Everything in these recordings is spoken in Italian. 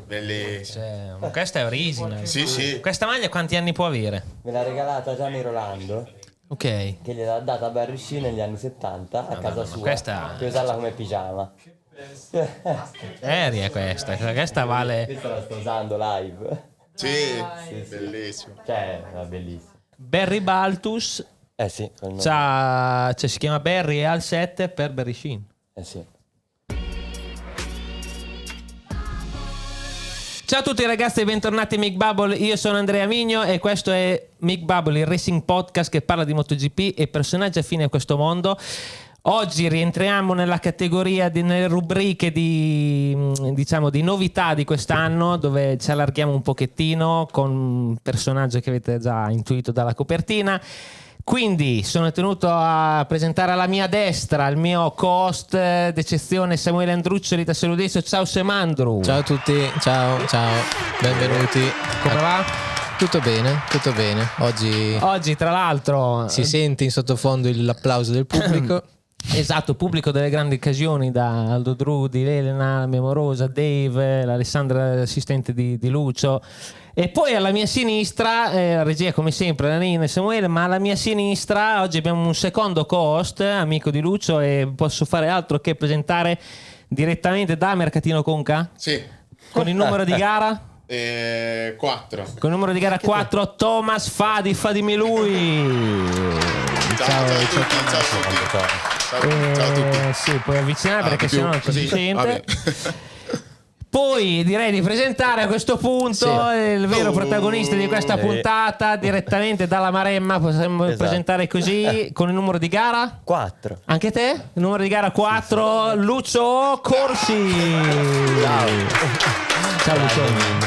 Bellissimo. Questa è original. Sì. Questa maglia quanti anni può avere? Me l'ha regalata Gianni Rolando, Ok. che gliel'ha data a Barry Sheen negli anni 70 a casa sua, questa- per usarla come pigiama. Seria questa vale. Questa la sto usando live. Sì, bellissimo. Cioè, è bellissima. Barry Baltus Sì, col nome. si chiama Barry e al 7 per Barry Sheen. Sì. Ciao a tutti ragazzi e bentornati a Mick Bubble, io sono Andrea Migno e questo è Mick Bubble, il racing podcast che parla di MotoGP e personaggi affini a questo mondo. Oggi rientriamo nella categoria, nelle rubriche di novità di quest'anno, dove ci allarghiamo un pochettino con un personaggio che avete già intuito dalla copertina. Quindi sono tenuto a presentare alla mia destra il mio co-host d'eccezione Samuele Andruccioli da Seludeso. Ciao Semandru. Ciao a tutti, ciao, benvenuti. Come va? Tutto bene. Oggi tra l'altro Si sente in sottofondo l'applauso del pubblico. esatto, pubblico delle grandi occasioni, da Aldo Drudi, Elena, mia morosa, Dave, l'Alessandra assistente di Lucio. E poi alla mia sinistra, la regia come sempre, la Nina e Samuele, ma alla mia sinistra oggi abbiamo un secondo co-host, amico di Lucio, e posso fare altro che presentare direttamente da Mercatino Conca? Sì. Con il numero di gara? 4. Con il numero di gara 4, Thomas Fadimi lui. Ciao a tutti. Ciao a tutti. Sì, puoi avvicinare perché sennò non ci si sente. Vabbè. Poi direi di presentare a questo punto il vero protagonista di questa puntata, direttamente dalla Maremma, possiamo presentare così, con il numero di gara 4. anche te? Il numero di gara 4, Lucio Corsi. Ciao Lucio,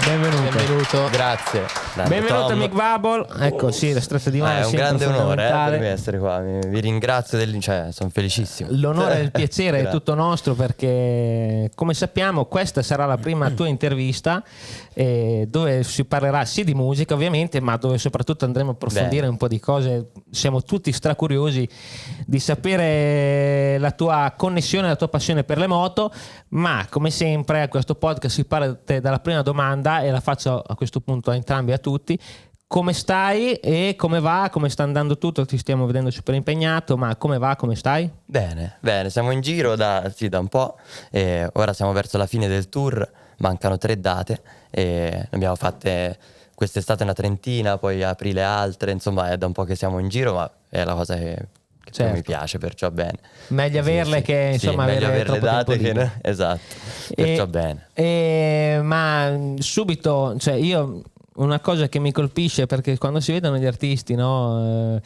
benvenuto. Grazie. Benvenuto a Tom. Mick Bubble. Ecco, sì, la stretta di mano È un grande onore per fondamentale. me essere qua. Vi ringrazio, sono felicissimo. L'onore e il piacere è Grazie. tutto nostro, perché come sappiamo questa sarà la prima tua intervista dove si parlerà sì di musica ovviamente, ma dove soprattutto andremo a approfondire un po' di cose. Siamo tutti stracuriosi di sapere la tua connessione, la tua passione per le moto, ma come sempre a questo podcast si parte dalla prima domanda e la faccio a questo punto a entrambi, a tutti. Come stai e come va? Come sta andando tutto? Ti stiamo vedendo super impegnato, ma come va? Come stai? Bene, siamo in giro da un po'. Ora siamo verso la fine del tour, mancano 3 date e ne abbiamo fatte quest'estate una trentina, poi aprile altre, insomma è da un po' che siamo in giro, ma è la cosa che Certo. mi piace, perciò bene. Meglio averle che insomma meglio avere avere le troppo date tempo che libero. esatto, perciò bene. Ma subito, cioè io una cosa che mi colpisce, perché quando si vedono gli artisti, no?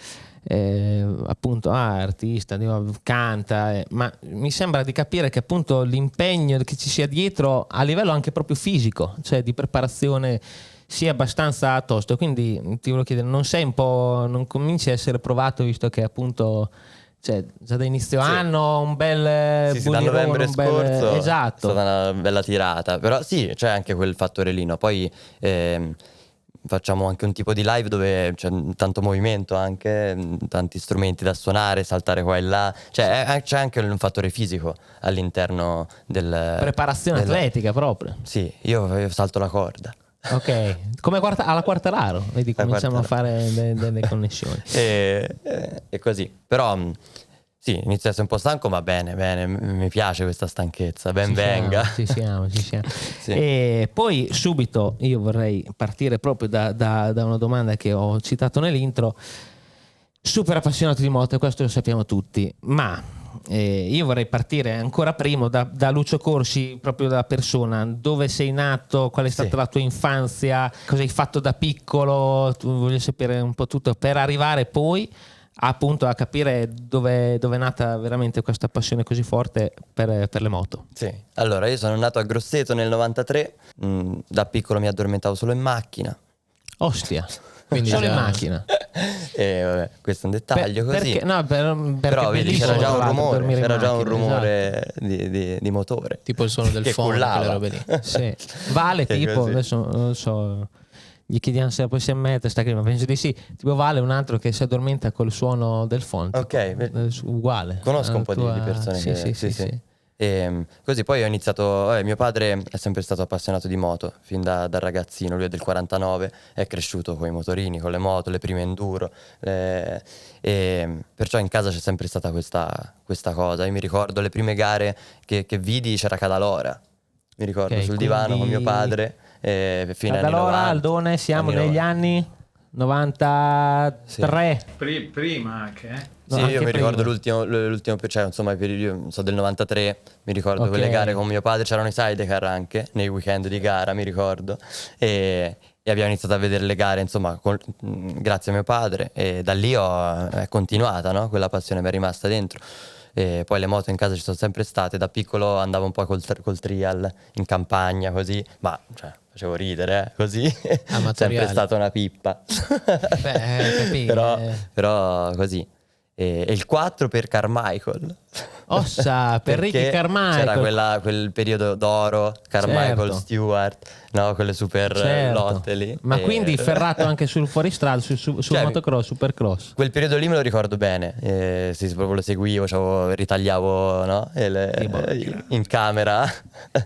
Appunto artista, canta, ma mi sembra di capire che appunto l'impegno che ci sia dietro a livello anche proprio fisico, cioè di preparazione, sia abbastanza tosto. Quindi ti volevo chiedere, non cominci a essere provato, visto che appunto già da inizio anno un bel Da novembre scorso esatto, è stata una bella tirata, però sì, c'è anche quel fattore lì, no? Poi facciamo anche un tipo di live dove c'è tanto movimento, anche tanti strumenti da suonare, saltare qua e là, cioè c'è anche un fattore fisico all'interno del preparazione atletica proprio. Sì, io salto la corda. Ok, come alla Quartararo, vedi, cominciamo a fare delle connessioni. E così, però sì, inizio a essere un po' stanco, ma bene, mi piace questa stanchezza, venga. Ci siamo. Sì. E poi subito io vorrei partire proprio da una domanda che ho citato nell'intro. Super appassionato di moto, questo lo sappiamo tutti, ma io vorrei partire ancora prima da Lucio Corsi, proprio da persona. Dove sei nato? Qual è stata la tua infanzia? Cosa hai fatto da piccolo? Voglio sapere un po' tutto per arrivare poi appunto a capire dove è nata veramente questa passione così forte per le moto. Sì, allora io sono nato a Grosseto nel 93, da piccolo mi addormentavo solo in macchina. Ostia, Quindi solo in già- macchina. E vabbè, questo è un dettaglio così. Perché, no, perché Però vedi, bellissimo, c'era già un tra l'altro, rumore, dormire in c'era già un macchina, rumore di motore. tipo il suono del che fono, cullava. quelle robe lì. Sì. Vale Che tipo, così. adesso non lo so, gli chiediamo se poi si ammette sta crima, penso di sì. Tipo Vale un altro che si addormenta col suono del phon. Ok, uguale. conosco un po' di Tua- persone sì, che sì. E così poi ho iniziato, mio padre è sempre stato appassionato di moto fin da ragazzino, lui è del 49, è cresciuto con i motorini, con le moto, le prime enduro, e perciò in casa c'è sempre stata questa cosa. Io mi ricordo le prime gare che vidi, c'era Cadalora, mi ricordo, Ok, sul divano con mio quindi- padre, fino agli anni Allora, 90. Aldone, siamo Anni negli 90. anni 93. Prima anche, No, Sì, anche io mi prima. ricordo l'ultimo, cioè insomma, io so del 93, mi ricordo Ok. quelle gare con mio padre, c'erano i sidecar anche nei weekend di gara, mi ricordo, e abbiamo iniziato a vedere le gare, insomma, grazie a mio padre, e da lì è continuata, no? Quella passione mi è rimasta dentro. E poi le moto in casa ci sono sempre state, da piccolo andavo un po' col trial in campagna così, ma cioè, facevo ridere, così, Amatoriale. sempre stata una pippa. Beh, capì, però così. E il 4 per Carmichael. Ossa, per Perché Ricky Carmichael. c'era quel periodo d'oro, Carmichael, Certo. Stewart, no? Quelle super Certo. lotte lì. Ma E- quindi ferrato anche sul fuoristrada, sul Cioè, motocross, supercross. Quel periodo lì me lo ricordo bene, sì, proprio lo seguivo, ritagliavo, no? In camera.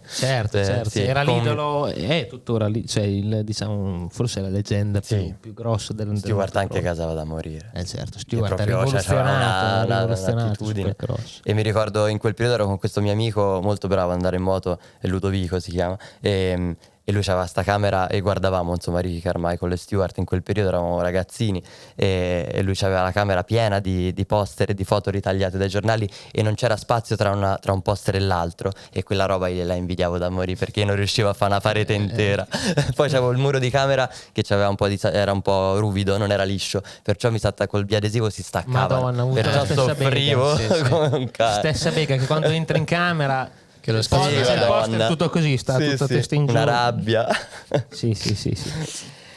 Certo, Sì, certo. sì, Era con- l'idolo, è tuttora lì, cioè diciamo, forse la leggenda Sì. più grossa del Stewart anche motocross. casava da morire. Certo, Che Stewart ha proprio, cioè, c'aveva rivoluzionato, un'attitudine. Supercross. E mi ricordo in quel periodo ero con questo mio amico molto bravo ad andare in moto, Ludovico si chiama, e lui aveva sta camera e guardavamo insomma Ricky Carmichael e Stewart. In quel periodo eravamo ragazzini e lui aveva la camera piena di poster e di foto ritagliate dai giornali e non c'era spazio tra un poster e l'altro, e quella roba io la invidiavo da morire perché io non riuscivo a fare una parete intera. Poi c'avevo il muro di camera che c'aveva era un po' ruvido, non era liscio, perciò mi sa col biadesivo si staccava, Madonna, ho avuto perciò la stessa soffrivo bega, sì, sì. come un cane. Stessa bega che quando entri in camera Che lo il poster, scazzo Sì, il poster Madonna. è tutto così, sta Sì, tutta a sì, testa in giù. una rabbia. Sì, sì, sì, sì.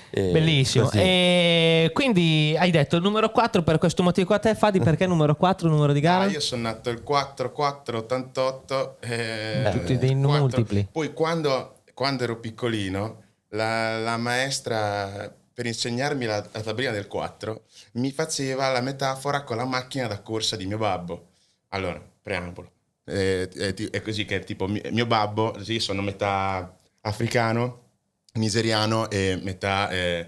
E Bellissimo. così. E quindi hai detto il numero 4 per questo motivo qua. Te Fadi, perché numero 4, numero di gara? Io sono nato il 4-4-88. Tutti dei 4. multipli. Poi quando ero piccolino, la maestra, per insegnarmi la tabellina del 4, mi faceva la metafora con la macchina da corsa di mio babbo. Allora, preambolo. È così che tipo mio babbo, sì, sono metà africano, nigeriano e metà di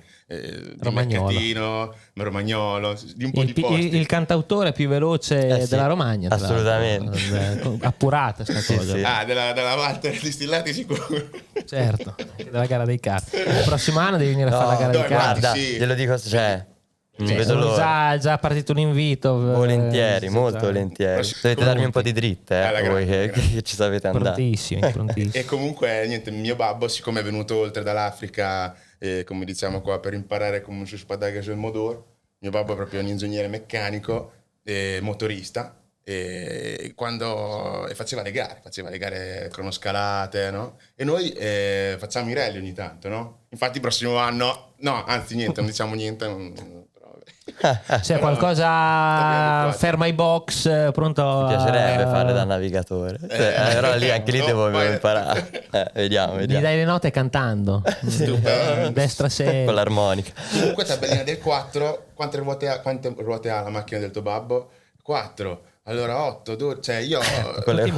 Romagnolo. Mercatino, romagnolo, di un po' Il, di posti. il cantautore più veloce sì, della Romagna, tra assolutamente. l'altro. Appurata sta Sì, cosa. sì. Della Walter Distillati sicuro. Certo, della gara dei cazzi. Il prossimo anno devi venire a fare la gara dei no, cazzi. Guarda, sì. glielo dico, cioè, non Cioè, vedo sono l'ora. già partito un invito. Volentieri, sì, molto già. volentieri. Sì, Dovete darmi un po' di dritte, Alla voi grande, che ci sapete andare. Prontissimi, prontissimi. E comunque, niente, mio babbo, siccome è venuto oltre dall'Africa, come diciamo qua, per imparare come si spadaglia sul motor, mio babbo è proprio un ingegnere meccanico, motorista, e faceva le gare cronoscalate, no? E noi facciamo i rally ogni tanto, no? Infatti il prossimo anno, no, anzi niente, non diciamo niente. C'è qualcosa ferma i box, pronto? Mi piacerebbe fare da navigatore. Però lì, anche lì no, devo poi- imparare. Vediamo. Mi dai le note cantando. Destra se Con l'armonica. Comunque tabellina del 4, quante ruote ha la macchina del tuo babbo? 4. Allora 8, 12, cioè io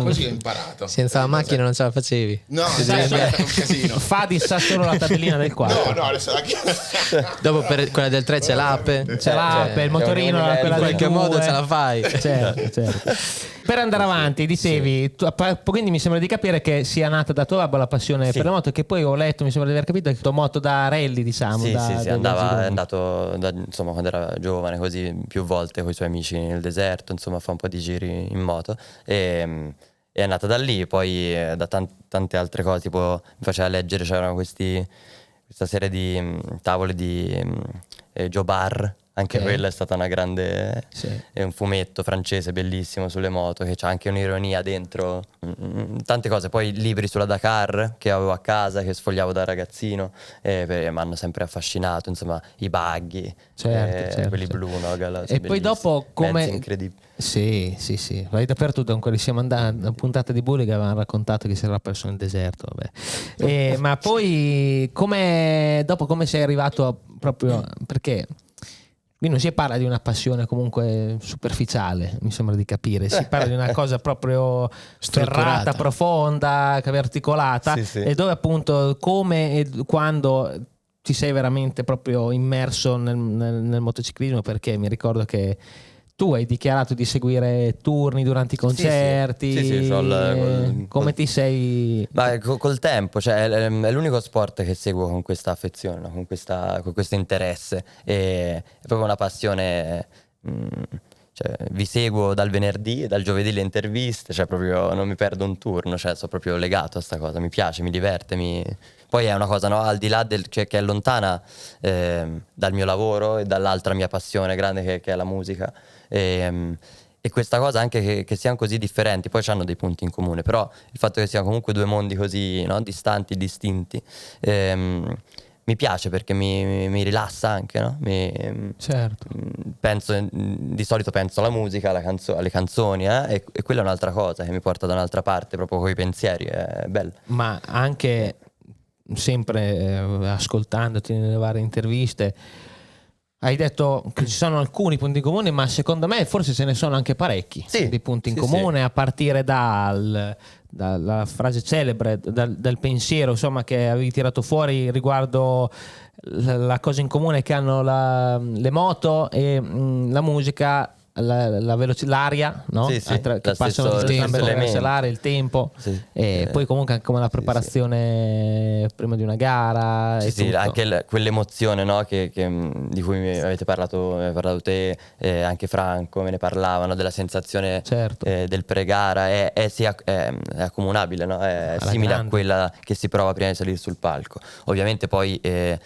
così ho imparato. Senza la macchina non ce la facevi. No, sai, è stato un casino. Fadi sa solo la tabellina del 4. No, adesso Dopo per quella del 3 c'è l'ape. C'è l'ape, il motorino, siamo quella In del qualche modo 2. ce la fai. Certo, certo. Per andare avanti, dicevi, quindi mi sembra di capire che sia nata da tuo babbo la passione per le moto, che poi ho letto, mi sembra di aver capito che tua moto da rally, diciamo. Sì, da è gironi. andato insomma, quando era giovane, così più volte con i suoi amici nel deserto, insomma, fa un po' di giri in moto. E è nata da lì, poi da tante altre cose, tipo mi faceva leggere, c'erano questa serie di tavole di Joe Barr. Anche Ok. quella è stata una grande... Sì. È un fumetto francese bellissimo sulle moto, che c'ha anche un'ironia dentro, tante cose. Poi libri sulla Dakar che avevo a casa, che sfogliavo da ragazzino, mi hanno sempre affascinato, insomma, i buggy, Certo, quelli certo. blu, no? E poi dopo come... Mezzi incredibili. Sì, sì, sì, vai dappertutto. Ancora siamo andati una puntata di Bulli che avevano raccontato che si era perso nel deserto. Vabbè. Ma poi dopo come sei arrivato proprio perché Qui non si parla di una passione comunque superficiale, mi sembra di capire, si parla di una cosa proprio Strutturata. ferrata, profonda, articolata, Sì, sì. e dove appunto come e quando ti sei veramente proprio immerso nel motociclismo, perché mi ricordo che tu hai dichiarato di seguire turni durante i concerti. Sì, Come ti sei... Ma col tempo, cioè è l'unico sport che seguo con questa affezione, no? con questo interesse. È proprio una passione. Cioè, vi seguo dal venerdì, dal giovedì le interviste, cioè proprio non mi perdo un turno, cioè sono proprio legato a sta cosa, mi piace, mi diverte. Poi è una cosa, no, al di là cioè, che è lontana dal mio lavoro e dall'altra mia passione grande che è la musica. E questa cosa anche che siano così differenti, poi hanno dei punti in comune, però il fatto che siano comunque due mondi così, no, distanti, distinti, mi piace perché mi rilassa anche, no? Certo. Di solito penso alla musica, alle canzoni, e quella è un'altra cosa che mi porta da un'altra parte, proprio coi pensieri, è bello. Ma anche sempre ascoltandoti nelle varie interviste hai detto che ci sono alcuni punti in comune, ma secondo me forse ce ne sono anche parecchi di punti in comune, a partire dalla frase celebre, dal pensiero, insomma, che avevi tirato fuori riguardo la cosa in comune che hanno le moto e la musica, l'aria, no? Sì, sì, che lo passano stesso attraverso elemento. l'aria, il tempo, Sì. e poi comunque anche come la preparazione prima di una gara. Sì, e sì, tutto. anche quell'emozione, no, di cui mi avete parlato te, anche Franco me ne parlavano, della sensazione Certo. del pre-gara, è accomunabile, no? È Alla simile grande. a quella che si prova prima di salire sul palco. Ovviamente poi c'è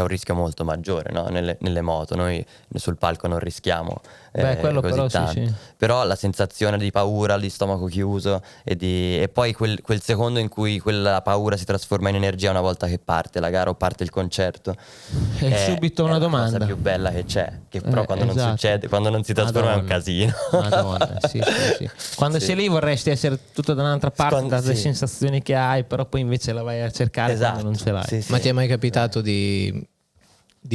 un rischio molto maggiore, no? Nelle moto, noi sul palco non rischiamo quello così però sì, tanto. sì. Però la sensazione di paura, di stomaco chiuso e poi quel secondo in cui quella paura si trasforma in energia una volta che parte la gara o parte il concerto, E subito una è la domanda. cosa più bella che c'è, che però quando non esatto. succede, quando non si trasforma è un Madonna. casino. Madonna, sì. Quando Sì. sei lì vorresti essere tutto da un'altra parte, dalle sì. sensazioni che hai, però poi invece la vai a cercare quando non ce l'hai. Sì, sì. Ma ti è mai capitato di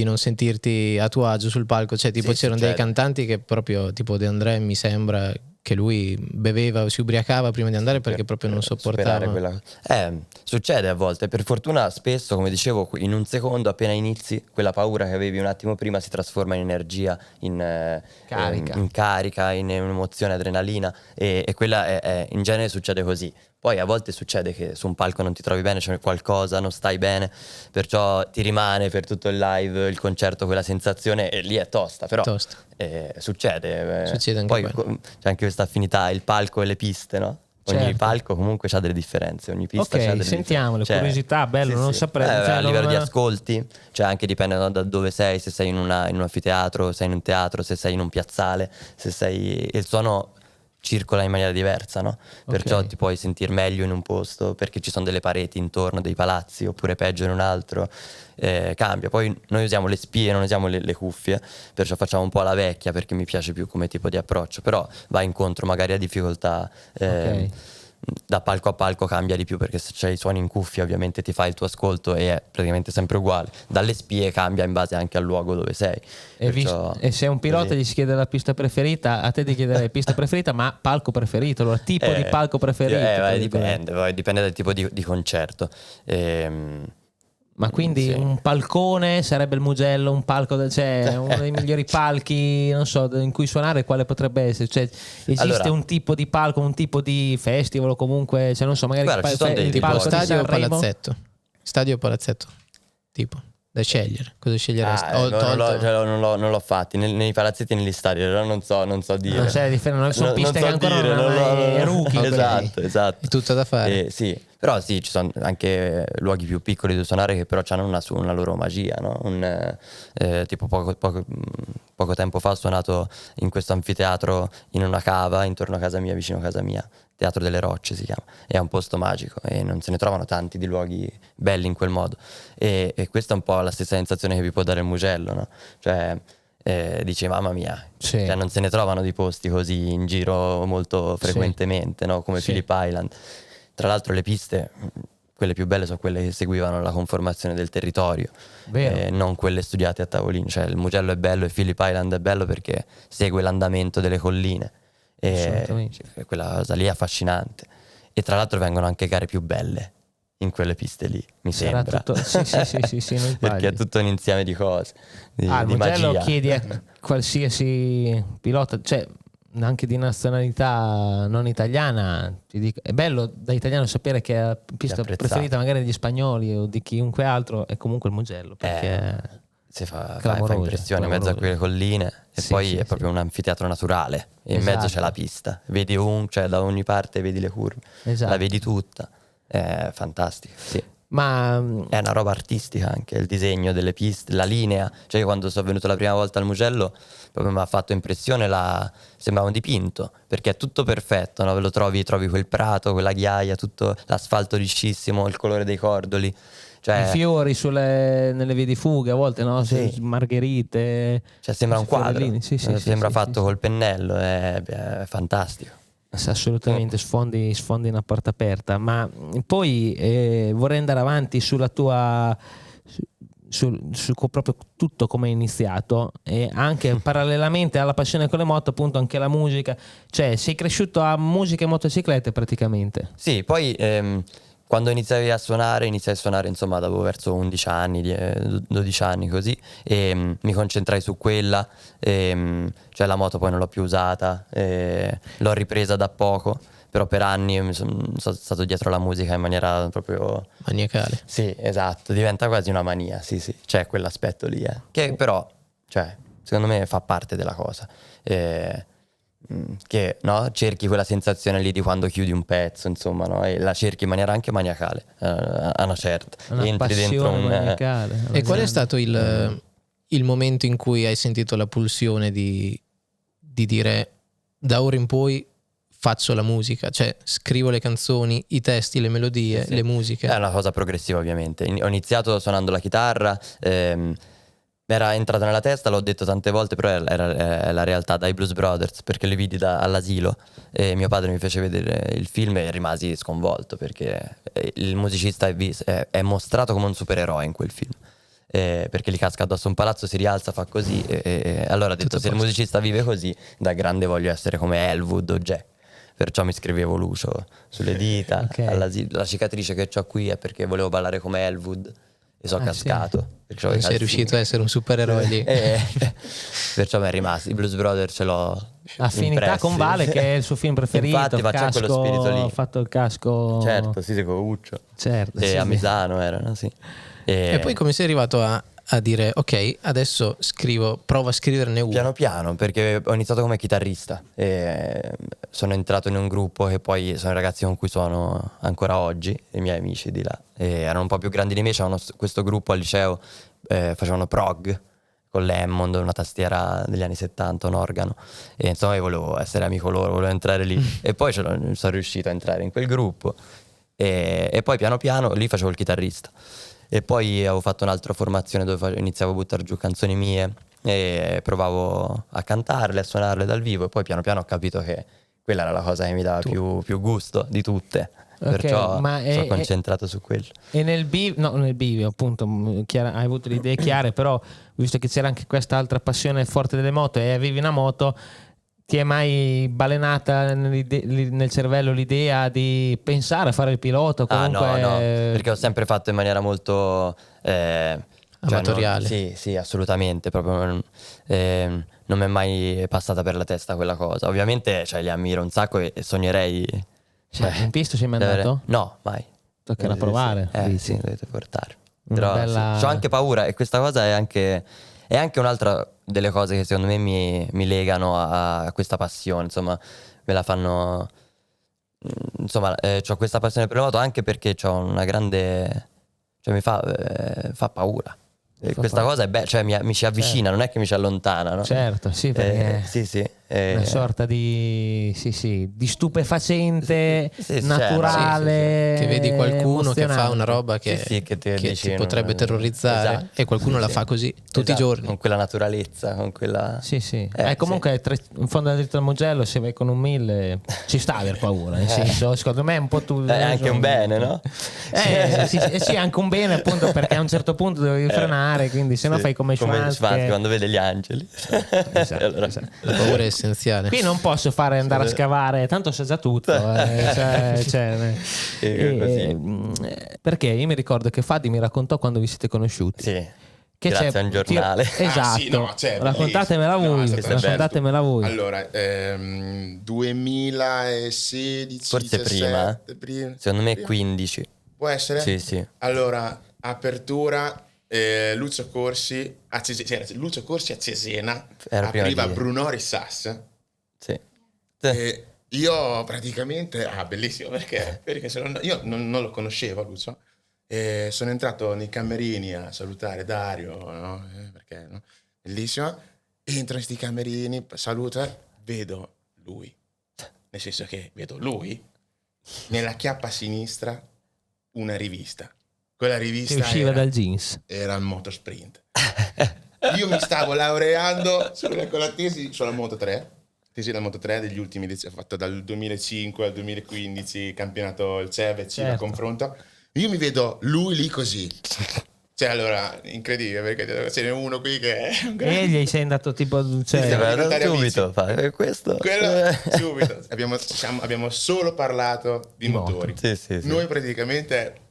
non sentirti a tuo agio sul palco? Cioè, tipo, Sì, c'erano dei succede. cantanti che proprio, tipo De André, mi sembra che lui beveva o si ubriacava prima di andare perché proprio non superare sopportava. succede a volte, per fortuna spesso, come dicevo, in un secondo appena inizi, quella paura che avevi un attimo prima si trasforma in energia, in carica, in emozione, adrenalina, e quella in genere succede così. Poi a volte succede che su un palco non ti trovi bene, c'è qualcosa, non stai bene, perciò ti rimane per tutto il live, il concerto, quella sensazione, e lì è tosta, però Tosta. succede. Succede anche Poi quello. c'è anche questa affinità, il palco e le piste, no? Ogni Certo. palco comunque ha delle differenze, ogni pista Ok, c'ha delle sentiamole, differenze. curiosità, bello, non saprei, cioè, A livello non- di ascolti, cioè anche dipende, no, da dove sei, se sei in un anfiteatro, se sei in un teatro, se sei in un piazzale, il suono circola in maniera diversa, no? Perciò ti puoi sentire meglio in un posto perché ci sono delle pareti intorno, dei palazzi, oppure peggio in un altro. Cambia. Poi noi usiamo le spie, non usiamo le cuffie, perciò facciamo un po' alla vecchia perché mi piace più come tipo di approccio, però va incontro magari a difficoltà. Da palco a palco cambia di più perché se c'hai i suoni in cuffia ovviamente ti fai il tuo ascolto e è praticamente sempre uguale. Dalle spie cambia in base anche al luogo dove sei. E se un pilota così. gli si chiede la pista preferita, a te ti chiederei pista preferita, ma palco preferito, allora tipo di palco preferito. Dipende dal tipo di concerto. Ma quindi Sì. un palcone sarebbe il Mugello, un palco, cioè uno dei migliori palchi, non so, in cui suonare, quale potrebbe essere? Cioè, esiste Allora, un tipo di palco, un tipo di festival o comunque, cioè non so, magari guarda, ci sono dei il tipo palco di Stadio o Sanremo? palazzetto? Stadio o palazzetto? Tipo, da scegliere. Cosa sceglieresti? non l'ho fatti nei palazzetti e negli stadi, però non so dire. Non c'è differenza, sono piste so che ancora dire, non hai rookie. Esatto. È tutto da fare. Sì. Però sì, ci sono anche luoghi più piccoli dove suonare che però hanno una loro magia, no? Tipo poco tempo fa ho suonato in questo anfiteatro in una cava intorno a casa mia, vicino a casa mia, Teatro delle Rocce si chiama, è un posto magico e non se ne trovano tanti di luoghi belli in quel modo, e questa è un po' la stessa sensazione che vi può dare il Mugello, no? Cioè dici mamma mia, Sì. cioè, non se ne trovano di posti così in giro molto frequentemente, no? Come Sì. Phillip Island. Tra l'altro le piste quelle più belle sono quelle che seguivano la conformazione del territorio, Vero. non quelle studiate a tavolino. Cioè il Mugello è bello e Phillip Island è bello perché segue l'andamento delle colline, e Assolutamente. quella cosa lì è affascinante. E tra l'altro vengono anche gare più belle in quelle piste lì, mi Sarà sembra. tutto... sì, non sbagli. Perché è tutto un insieme di cose, di Al Mugello magia. chiedi a qualsiasi pilota, cioè anche di nazionalità non italiana, ti dico, è bello da italiano sapere che la pista apprezzato. preferita magari degli spagnoli o di chiunque altro è comunque il Mugello, perché Fa clamoroso, impressione in mezzo a quelle colline, e Sì, poi sì, è proprio un anfiteatro naturale, e in Esatto. mezzo c'è la pista, vedi cioè da ogni parte vedi le curve, Esatto. la vedi tutta, è fantastico, sì. Ma È una roba artistica anche, il disegno delle piste, la linea. Cioè io quando sono venuto la prima volta al Mugello proprio mi ha fatto impressione, sembrava un dipinto, perché è tutto perfetto, no? Ve lo trovi quel prato, quella ghiaia, tutto l'asfalto liscissimo, il colore dei cordoli. Cioè, i fiori nelle vie di fuga a volte, no? Sì. Margherite, cioè sembra un questi quadro, fiorellini. Sì, sembra sì, fatto sì. col pennello, è fantastico. Sì, assolutamente, sfondi una porta aperta. Ma poi vorrei andare avanti sulla tua su proprio tutto come è iniziato, e anche parallelamente alla passione con le moto, appunto anche la musica. Cioè sei cresciuto a musica e motociclette praticamente. Sì, poi quando iniziai a suonare insomma dopo verso 11 anni, 12 anni così, e mi concentrai su quella, cioè la moto poi non l'ho più usata, l'ho ripresa da poco, però per anni sono stato dietro la musica in maniera proprio... Maniacale. Sì, esatto, diventa quasi una mania, sì, c'è quell'aspetto lì, che però, cioè, secondo me fa parte della cosa. Che no? Cerchi quella sensazione lì di quando chiudi un pezzo, insomma, no? E la cerchi in maniera anche maniacale, a una certa. Una Entri dentro passione maniacale. E qual è stato il momento in cui hai sentito la pulsione di dire da ora in poi faccio la musica, cioè scrivo le canzoni, i testi, le melodie, Sì. le musiche? È una cosa progressiva, ovviamente. Ho iniziato suonando la chitarra, era entrata nella testa, l'ho detto tante volte, però è la realtà, dai Blues Brothers, perché li vidi all'asilo e mio padre mi fece vedere il film e rimasi sconvolto, perché il musicista è mostrato come un supereroe in quel film. Perché gli casca addosso un palazzo, si rialza, fa così, e allora ho detto, Tutto se il posto. musicista vive così, da grande voglio essere come Elwood o Jack. Perciò mi scrivevo Lucio sulle dita. Ok. La cicatrice che ho qui è perché volevo ballare come Elwood e sono Ah, cascato. Perciò Non i sei calzini. riuscito a essere un supereroe lì. Perciò mi è rimasto. I Blues Brothers ce l'ho Affinità impressi. con Vale, che è il suo film preferito. Infatti, ma c'è quello spirito lì. Ha fatto il casco. Certo, sì, con Uccio. Certo, E sì, a sì. Misano erano, sì. E poi come sei arrivato a dire ok, adesso provo a scriverne uno? Piano piano, perché ho iniziato come chitarrista e sono entrato in un gruppo che poi sono i ragazzi con cui suono ancora oggi, i miei amici di là, e erano un po' più grandi di me, c'erano questo gruppo al liceo, facevano prog con l'Hammond, una tastiera degli anni 70, un organo, e insomma io volevo essere amico loro, volevo entrare lì e poi sono riuscito a entrare in quel gruppo, e poi piano piano lì facevo il chitarrista. E poi avevo fatto un'altra formazione dove iniziavo a buttare giù canzoni mie e provavo a cantarle, a suonarle dal vivo, e poi piano piano ho capito che quella era la cosa che mi dava più gusto di tutte. Ok, Perciò ma sono concentrato su quello. E nel bivio, appunto, hai avuto le idee chiare, però visto che c'era anche quest'altra passione forte delle moto e avevi una moto, ti è mai balenata nel cervello l'idea di pensare a fare il pilota? Comunque... No, perché ho sempre fatto in maniera molto amatoriale. Sì, assolutamente, proprio non mi è mai passata per la testa quella cosa. Ovviamente li ammiro un sacco e sognerei. Ma in pista sei mai andato? No, mai. Toccherà provare. Sì, dovete portarmi. Una Però bella- ho anche paura, e questa cosa è anche un'altra delle cose che secondo me mi legano a questa passione, insomma, me la fanno, insomma, ho questa passione per le moto anche perché ho una grande, cioè mi fa paura. E questa cosa è bella, cioè mi ci avvicina, non è che mi ci allontana, no? Certo, sì, perché Sì, Una sorta di di stupefacente Sì, naturale, che vedi qualcuno che fa emozionante. una roba che, che che dici, ti potrebbe terrorizzare, esatto. e qualcuno la fa così tutti i giorni. Con quella naturalezza, con quella... Sì. sì. Comunque in fondo alla dritta del Mugello, se vai con un 1000 ci sta a aver paura, nel senso, secondo me è un po' È anche un bene, no? sì, anche un bene, appunto, perché a un certo punto devi frenare, quindi se no Sì, fai come Schwanz che- quando vede gli angeli. Esatto, Allora- esatto. La paura è essenziale. Qui non posso fare andare a scavare, tanto so già tutto. Perché io mi ricordo che Fadi mi raccontò quando vi siete conosciuti. Sì, Che grazie c'è- a un giornale. Esatto. Ah, sì, no, cioè, Raccontatemela bellissimo. voi. No, è stato Raccontatemela voi. Allora, 2016, Forse 17, Secondo me prima? 15. Può essere? Sì. Allora, apertura, Lucio Corsi a Cesena, Lucio Corsi a Cesena, Era prima apriva di- Bruno Rissas. Sì. E io praticamente, bellissimo, perché io non lo conoscevo Lucio, e sono entrato nei camerini a salutare Dario, no? Perché, no? Bellissimo, entro in questi camerini, saluto, vedo lui, nel senso che vedo lui, nella chiappa sinistra una rivista, quella Che rivista usciva dal jeans. era il Motosprint. Io mi stavo laureando con la tesi sulla Moto 3, tesi della Moto 3 degli ultimi, ho fatto dal 2005 al 2015, campionato il CEV, il Certo. confronto. Io mi vedo lui lì così. Cioè, allora, incredibile, perché ce n'è uno qui che è un grande... E gli sei andato tipo... Sì, Cioè, guarda, diventare Subito, questo. Quello, subito. Abbiamo solo parlato di Di moto. motori. Sì. Noi praticamente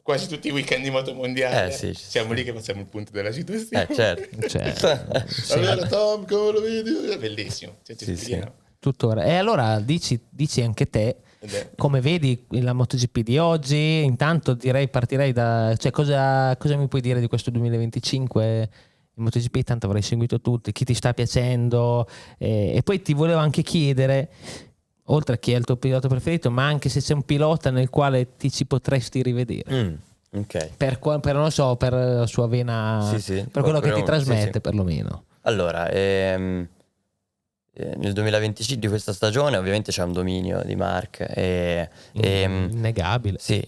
quasi tutti i weekend di moto mondiale Sì. siamo lì che facciamo il punto della situazione. Certo. sì, Allora Tom, come lo vedi? È bellissimo. Cioè, Sì. speriamo. tuttora. E allora dici anche te Ed è- come vedi la MotoGP di oggi. Intanto partirei da, cioè, cosa mi puoi dire di questo 2025 in MotoGP? Tanto avrei seguito tutti, chi ti sta piacendo, e poi ti volevo anche chiedere, oltre a chi è il tuo pilota preferito, ma anche se c'è un pilota nel quale ti ci potresti rivedere, Ok. per non lo so, per la sua vena, Sì. per quello che ti Sì. trasmette perlomeno. Allora, nel 2025 di questa stagione ovviamente c'è un dominio di Marc Innegabile. sì,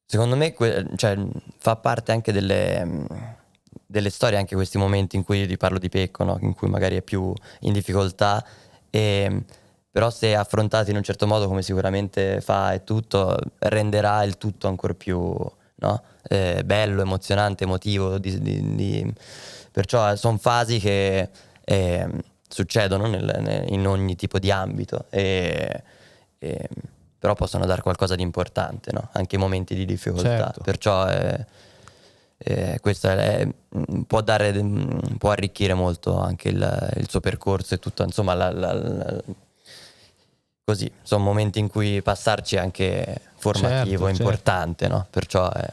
secondo me cioè, fa parte anche delle storie, anche questi momenti in cui ti parlo di Pecco, no? In cui magari è più in difficoltà, però se affrontati in un certo modo, come sicuramente fa, e tutto renderà il tutto ancora più, no? Bello, emozionante, emotivo, perciò sono fasi che succedono in ogni tipo di ambito, però possono dare qualcosa di importante, no? Anche in momenti di difficoltà. Certo. Perciò questo può arricchire molto anche il suo percorso e tutto, insomma, così sono momenti in cui passarci è anche formativo, Certo. importante, no? Perciò è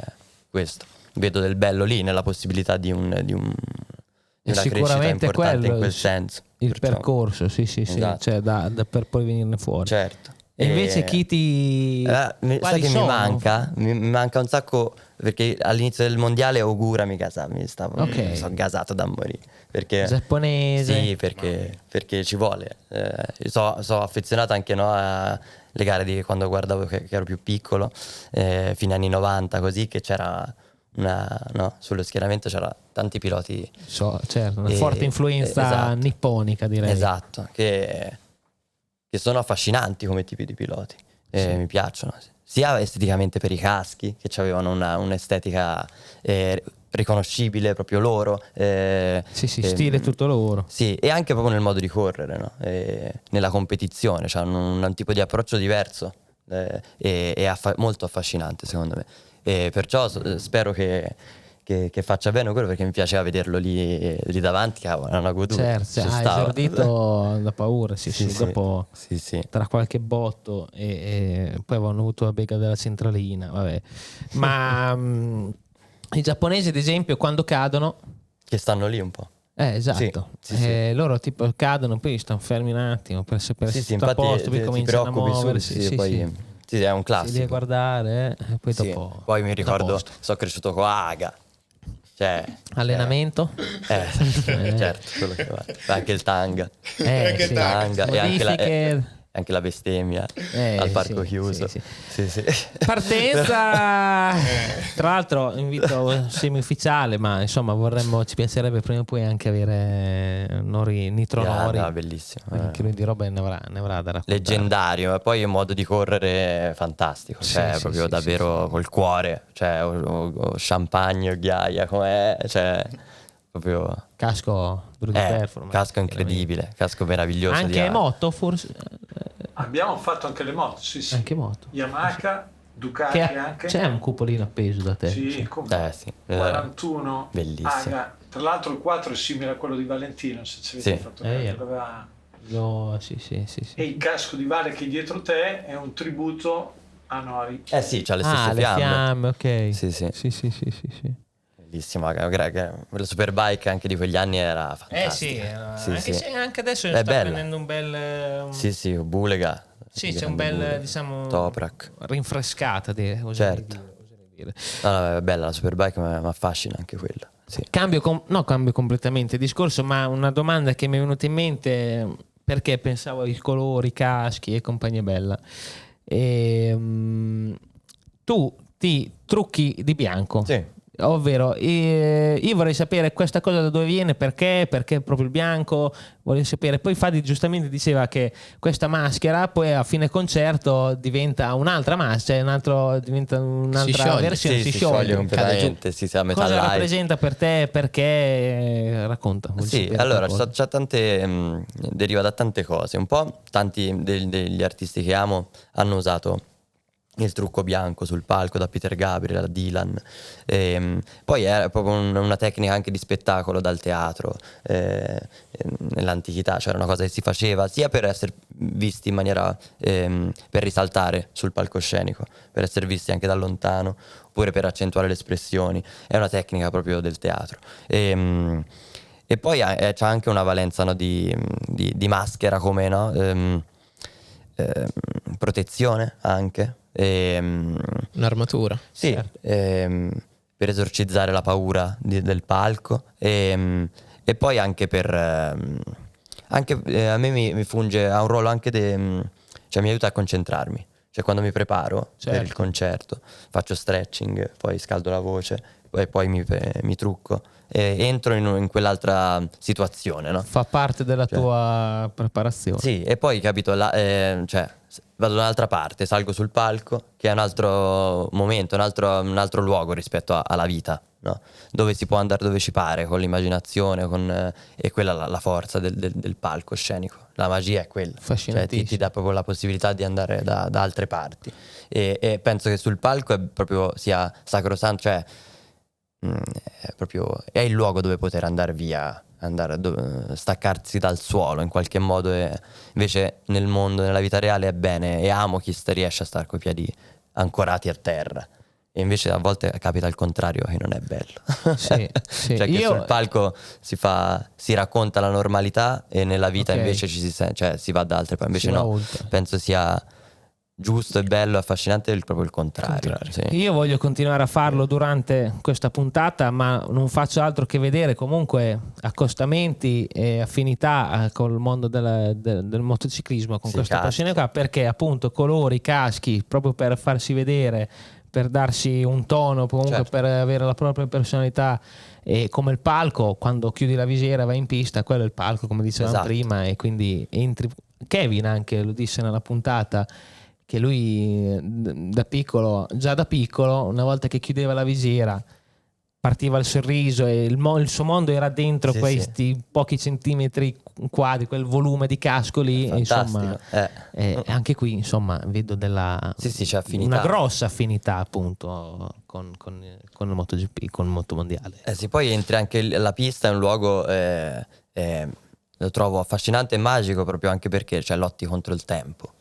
questo. Vedo del bello lì nella possibilità di una crescita Sicuramente importante quello, in quel senso. Il Perciò- percorso, sì, Esatto. cioè per poi venirne fuori. Certo. E invece chi ti... sai quali che sono? mi manca? Mi manca un sacco, perché all'inizio del mondiale Ogura mi sono gasato da morire. Perché, Giapponese. Sì, perché ci vuole. Sono affezionato anche, no, alle gare di quando guardavo che ero più piccolo, fine anni 90, così, che c'era sullo schieramento c'era tanti piloti. Certo, una E- forte influenza esatto. nipponica, direi. Esatto, che sono affascinanti come tipi di piloti. Mi piacciono, sia esteticamente per i caschi, che avevano un'estetica riconoscibile proprio loro. Stile tutto loro. Sì, e anche proprio nel modo di correre, no? Nella competizione, cioè un tipo di approccio diverso, e molto affascinante secondo me. E perciò spero che faccia bene quello, perché mi piaceva vederlo lì davanti, cavolo, era una goduria. Certo, Ci stava. esordito da paura, sì. Dopo Sì. tra qualche botto e poi avevano avuto la bega della centralina, vabbè. Ma i giapponesi, ad esempio, quando cadono, Che stanno lì un po'. esatto, Sì. loro tipo cadono, poi stanno fermi un attimo per sapere se Sì, tutto a infatti posto, poi ti cominciano a preoccupi muoversi. subito, poi sì, è un Si deve classico. guardare, e poi Sì. dopo Poi mi tutto a ricordo, posto. sono cresciuto con Aga. Cioè, Allenamento? certo, quello che va. Anche il tanga. Anche sì. Tanga e Modifiche. anche la bestemmia al parco sì, chiuso. sì. Sì. Partenza, tra l'altro invito semi-ufficiale, ma insomma ci piacerebbe prima o poi anche avere Nitro Nori. No, bellissimo. Anche lui di roba ne avrà da raccontare. Leggendario, e poi il modo di correre fantastico, cioè Sì, proprio sì, davvero sì. col cuore, cioè o champagne o ghiaia, com'è, cioè proprio Casco duro di performance. casco incredibile, casco meraviglioso. Anche moto forse? Abbiamo fatto anche le moto, sì. Anche moto. Yamaha, Ducati Che anche. c'è un cupolino appeso da te? Sì, come Sì. 41 Bellissimo. Aga. Tra l'altro il 4 è simile a quello di Valentino, se ci avete Sì. fatto caso. Sì. E il casco di Vale che è dietro te è un tributo a Nori. Sì, c'ha le stesse le fiamme, ok. Sì. Sì. Bellissimo, quella superbike anche di quegli anni era fantastica. Anche se anche adesso È sta bella. prendendo un bel Sì, Bulega. sì, c'è un bel diciamo Toprak. rinfrescata oserei Certo. dire. No, è bella la superbike, ma mi affascina anche quella. Sì. Cambio completamente il discorso, ma una domanda che mi è venuta in mente perché pensavo ai colori, caschi e compagnia bella. Tu ti trucchi di bianco. Sì. Ovvero, io vorrei sapere questa cosa da dove viene, perché proprio il bianco, voglio sapere. Poi Fadi giustamente diceva che questa maschera poi a fine concerto diventa un'altra maschera, diventa un'altra scioglie. versione, si scioglie completamente, si sa, metà Cosa live. rappresenta per te, perché racconta? Voglio Sì, sapere allora qualcosa. c'ha tante, deriva da tante cose. Un po' tanti degli artisti che amo hanno usato il trucco bianco sul palco, da Peter Gabriel a Dylan. Poi è proprio una tecnica anche di spettacolo dal teatro. Nell'antichità c'era una cosa che si faceva sia per essere visti in maniera per risaltare sul palcoscenico, per essere visti anche da lontano, oppure per accentuare le espressioni. È una tecnica proprio del teatro. E poi c'ha anche una valenza, no, di maschera, come, no? Protezione anche. Un'armatura. Sì, per esorcizzare la paura del palco e poi anche a me mi funge, ha un ruolo anche cioè mi aiuta a concentrarmi, cioè quando mi preparo per il concerto faccio stretching, poi scaldo la voce, poi mi trucco e entro in quell'altra situazione, no? Fa parte della tua preparazione. Sì, e poi capito, cioè vado da un'altra parte, salgo sul palco, che è un altro momento, un altro luogo rispetto alla vita, no? Dove si può andare dove ci pare, con l'immaginazione, e quella la forza del palco scenico. La magia è quella, cioè ti dà proprio la possibilità di andare da altre parti. E penso che sul palco sia sacrosanto, cioè è il luogo dove poter andare via, staccarsi dal suolo in qualche modo. E invece nel mondo, nella vita reale, è bene, e amo chi riesce a stare coi piedi ancorati a terra, e invece a volte capita il contrario, che non è bello. Sì. Cioè che sul palco si racconta la normalità, e nella vita invece si va da altre parti. Invece oltre. Penso sia giusto e bello, affascinante proprio il contrario. Sì. Io voglio continuare a farlo durante questa puntata, ma non faccio altro che vedere comunque accostamenti e affinità col mondo del motociclismo con questa passione qua, perché appunto colori, caschi, proprio per farsi vedere, per darsi un tono, comunque per avere la propria personalità. E come il palco, quando chiudi la visiera vai in pista, quello è il palco, come dicevamo prima, e quindi entri. Kevin anche lo disse nella puntata, che lui già da piccolo, una volta che chiudeva la visiera, partiva il sorriso, e il suo mondo era dentro questi pochi centimetri quadri, quel volume di casco lì. E insomma, anche qui insomma vedo c'è affinità, una grossa affinità appunto con il MotoGP, con il motomondiale. Poi entri anche la pista, è un luogo lo trovo affascinante e magico, proprio anche perché lotti contro il tempo.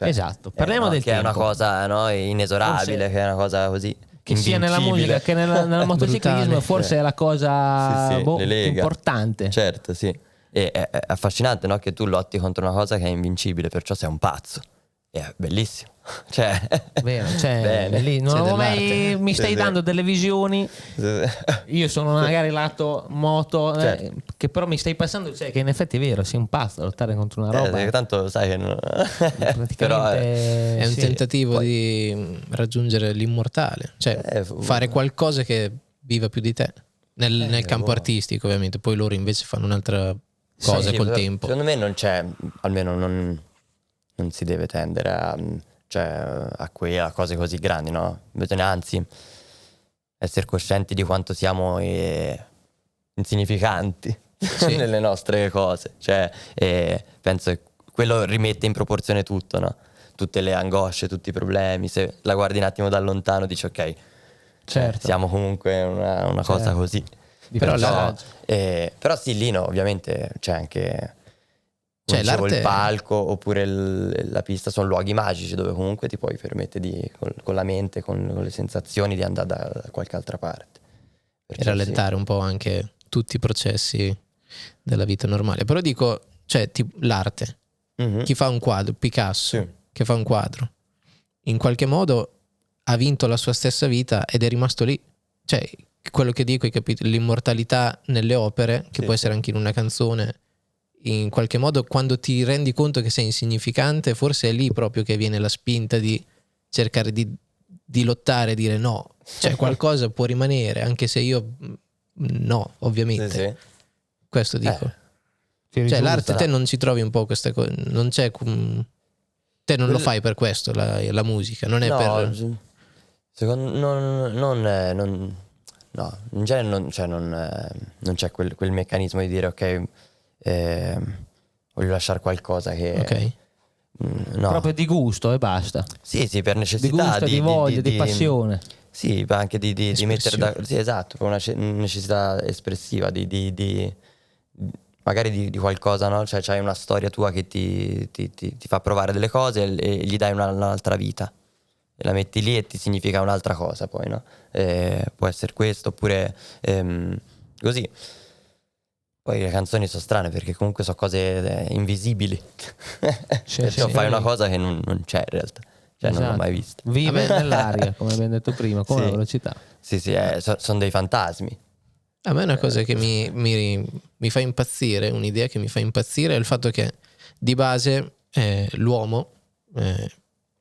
Esatto, parliamo del che tempo. è una cosa inesorabile, forse, che è una cosa così che sia nella musica che nel motociclismo, forse è la cosa importante. Certo, sì. E è affascinante, no? Che tu lotti contro una cosa che è invincibile, perciò sei un pazzo. è bellissimo. Cioè, Vero, cioè, bene. lì non C'è avevo mai, dell'arte. mi stai Sì, sì. dando delle visioni. Io sono magari lato moto, Certo. che però mi stai passando, cioè, che in effetti è vero, sei un pazzo a lottare contro una roba. Tanto sai che Praticamente però È un sì. tentativo di raggiungere l'immortale, cioè fare qualcosa che viva più di te nel campo artistico, ovviamente. Poi loro invece fanno un'altra cosa sì, col però tempo. secondo me non c'è, almeno non si deve tendere a cose così grandi, no? Bisogna anzi essere coscienti di quanto siamo insignificanti Sì. nelle nostre cose. Cioè, penso che quello rimette in proporzione tutto, no? Tutte le angosce, tutti i problemi. Se la guardi un attimo da lontano dici ok, Certo. siamo comunque una cosa Certo. così. Di Però personaggio. Però sì, lì no, ovviamente c'è anche Cioè, dicevo, il l'arte- palco oppure la pista sono luoghi magici dove comunque ti puoi permettere con la mente, con le sensazioni di andare da qualche altra parte. E Perciò rallentare un po' anche tutti i processi della vita normale. Però dico, cioè, l'arte. sì. Mhm. Chi fa un quadro, Picasso, Sì. che fa un quadro, in qualche modo ha vinto la sua stessa vita ed è rimasto lì. Cioè, quello che dico, hai capito? L'immortalità nelle opere, che Sì, può sì. essere anche in una canzone, in qualche modo quando ti rendi conto che sei insignificante, forse è lì proprio che viene la spinta di cercare di lottare, dire no, cioè qualcosa può rimanere, anche se io no, ovviamente. Sì, sì. Questo dico. Ti Cioè risulta? l'arte te non ci trovi un po' questa cosa, non c'è te non lo fai per questo la musica, non è No, per secondo no, in genere non c'è quel meccanismo di dire ok, voglio lasciare qualcosa che ok. no. Proprio di gusto e basta. Sì, per Di necessità gusto, di voglia, di passione. Sì, anche di mettere Espressione. sì, esatto, per una necessità espressiva magari di qualcosa, no? Cioè c'hai una storia tua che ti fa provare delle cose e gli dai un'altra vita. E la metti lì e ti significa un'altra cosa poi, no? Può essere questo oppure così. Poi le canzoni sono strane perché comunque sono cose invisibili. Sì, Perciò sì. fai una cosa che non c'è in realtà. Cioè non l'ho Esatto. mai vista. Vive A me- nell'aria, come abbiamo detto prima, come Sì. la velocità. Sì, sono dei fantasmi. A me è una cosa che mi fa impazzire, un'idea che mi fa impazzire è il fatto che di base l'uomo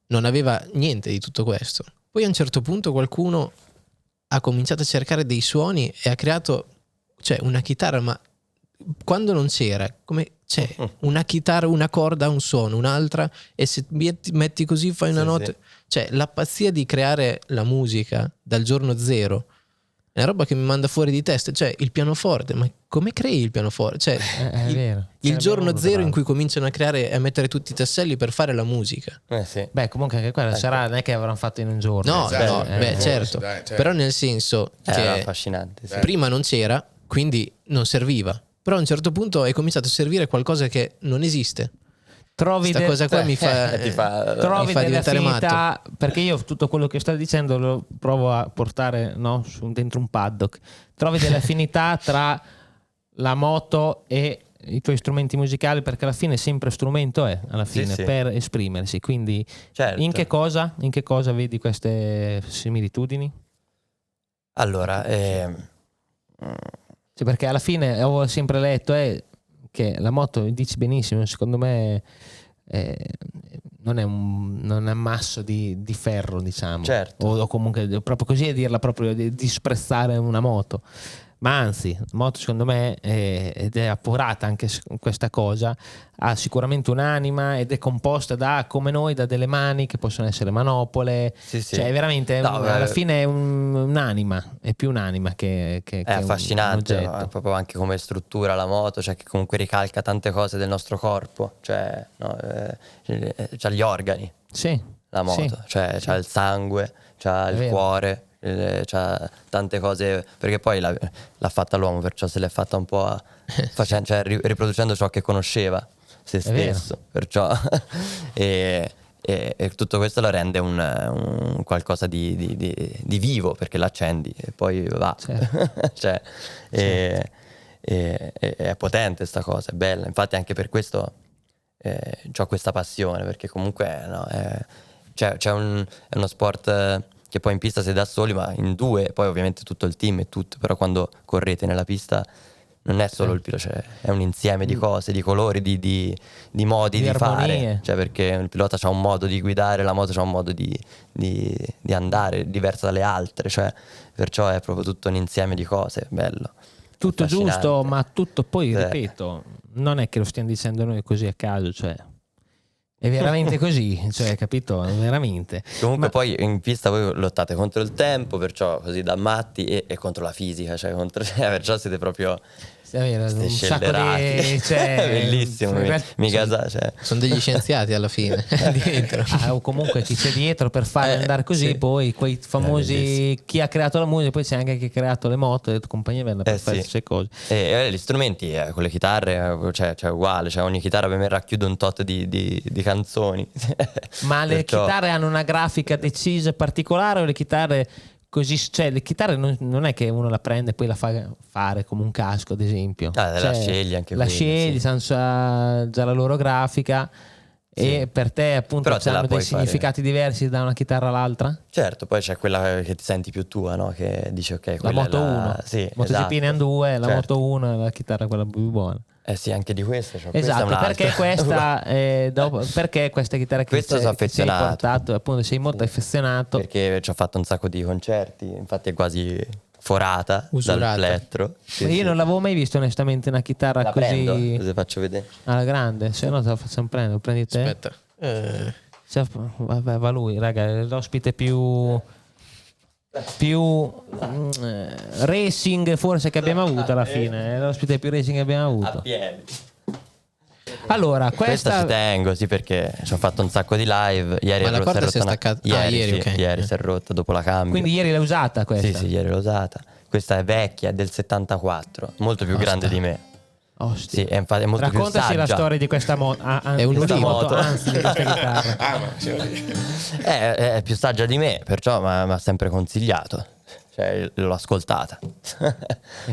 non aveva niente di tutto questo. Poi a un certo punto qualcuno ha cominciato a cercare dei suoni e ha creato, cioè, una chitarra, ma quando non c'era, come c'è una chitarra, una corda, un suono, un'altra, e se metti così fai una Sì, nota. sì. Cioè, la pazzia di creare la musica dal giorno zero è una roba che mi manda fuori di testa. Cioè, il pianoforte, ma come crei il pianoforte? Cioè, È vero. il giorno Sarebbe zero in molto cui cominciano a creare e a mettere tutti i tasselli per fare la musica. Sì. Beh, comunque anche quella sarà, non è che avranno fatto in un giorno. No, Esatto, no, beh, forse, certo. dai, certo. Però nel senso Era che affascinante. Sì. prima non c'era, quindi non serviva. Però a un certo punto è cominciato a servire qualcosa che non esiste. Trovi, Questa cosa qua mi fa, Ti fa- trovi mi fa delle diventare matto. affinità, perché io tutto quello che stai dicendo lo provo a portare, no, dentro un paddock. Trovi delle affinità tra la moto e i tuoi strumenti musicali, perché alla fine sempre strumento è alla fine sì. per esprimersi. Quindi Certo. in che cosa vedi queste similitudini? Allora, Cioè, perché alla fine ho sempre letto che la moto, dici benissimo, secondo me non è un ammasso di ferro, diciamo. Certo. O comunque proprio così a dirla, proprio di disprezzare una moto. Ma anzi, la moto secondo me ed è appurata anche questa cosa, ha sicuramente un'anima ed è composta come noi, da delle mani che possono essere manopole. sì. Cioè veramente No, alla fine è un'anima, è più un'anima che È un affascinante, oggetto. proprio anche come struttura la moto, cioè che comunque ricalca tante cose del nostro corpo, cioè no, c'ha gli organi Sì, la moto, sì. cioè c'ha il sangue, c'ha È il vero. cuore, c'ha tante cose, perché poi l'ha fatta l'uomo, perciò se l'è fatta un po' cioè riproducendo ciò che conosceva se vero. stesso, perciò e tutto questo lo rende un qualcosa di vivo, perché l'accendi e poi va. Certo. Cioè, è potente sta cosa, è bella. Infatti anche per questo ho questa passione, perché comunque no, è uno sport che poi in pista sei da soli, ma in due, poi ovviamente tutto il team e tutto, però quando correte nella pista non è solo il pilota, cioè è un insieme di cose, di colori, di modi di armonie. fare, cioè perché il pilota ha un modo di guidare, la moto ha un modo di andare diverso dalle altre, cioè perciò è proprio tutto un insieme di cose, bello. Tutto Affascinante. giusto, ma tutto poi, Sì. ripeto, non è che lo stiamo dicendo noi così a caso, cioè è veramente così, cioè, capito? Veramente. Comunque Ma- poi in pista voi lottate contro il tempo, perciò così da matti, e contro la fisica, cioè perciò siete proprio È vero, siete un sacco scellerati. di... cioè, Bellissimo, mi casa, cioè. Sono degli scienziati alla fine dietro. O comunque chi c'è dietro per farlo andare così, sì. poi quei famosi, bellissimo. chi ha creato la musica, poi c'è anche chi ha creato le moto e compagnia bella per fare Sì. queste cose. E gli strumenti con le chitarre cioè uguale, cioè ogni chitarra per me racchiude un tot di canzoni. Ma le Perciò- chitarre hanno una grafica decisa particolare o le chitarre così, cioè le chitarre non è che uno la prende e poi la fa fare come un casco, ad esempio. La Cioè, scegli anche la quella, scegli, sì. sanno già la loro grafica. E per te appunto Però te la hanno dei puoi fare. significati diversi da una chitarra all'altra? Certo, poi c'è quella che ti senti più tua, no? Che dici ok, La quella Moto è 1, Sì, MotoGP esatto. ne hanno due, la Certo. Moto 1 è la chitarra quella più buona. Sì, anche di questa. Cioè, Esatto, questa è perché un'altra. questa perché questa chitarra che Questo sono che ci hai affezionato. portato, appunto sei molto affezionato. Perché ci ho fatto un sacco di concerti, infatti è quasi forata Usurata. dal plettro. Sì, Ma io sì. non l'avevo mai visto onestamente una chitarra La così prendo, se faccio vedere. alla grande, se no te la facciamo prendere, prendi te. Aspetta. Cioè, va lui, raga, l'ospite più racing forse che abbiamo avuto alla fine, è l'ospite più racing che abbiamo avuto. piedi. Allora, Questa ci tengo, sì, perché ci ho fatto un sacco di live. Ieri Ma la corda si è staccata? Ieri, ok. ieri si è rotta dopo la cambio. quindi ieri l'hai usata questa? Sì, ieri l'ho usata. Questa è vecchia, è del 74, molto più grande di me. Ostia. Sì, è infatti è molto più Raccontaci saggia. la storia di questa moto, È un questa Ulivo. moto, anzi di questa chitarra. Ah, ma siamo lì. È più saggia di me, perciò mi ha sempre consigliato. Cioè, l'ho ascoltata.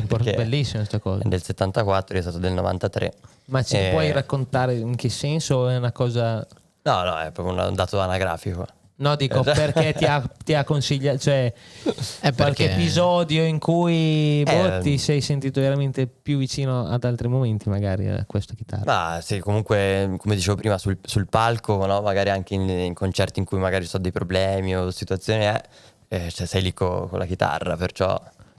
Perché Bellissima questa cosa. È del 74, io sono stato del 93. Ma ci puoi raccontare in che senso è una cosa? No, è proprio un dato anagrafico. No, dico perché ti ha consigliato, cioè qualche perché- episodio in cui Eh, ti sei sentito veramente più vicino ad altri momenti magari a questa chitarra. Ma sì, comunque, come dicevo prima, sul palco, no? Magari anche in concerti in cui magari ci sono dei problemi o situazioni, cioè sei lì con la chitarra, perciò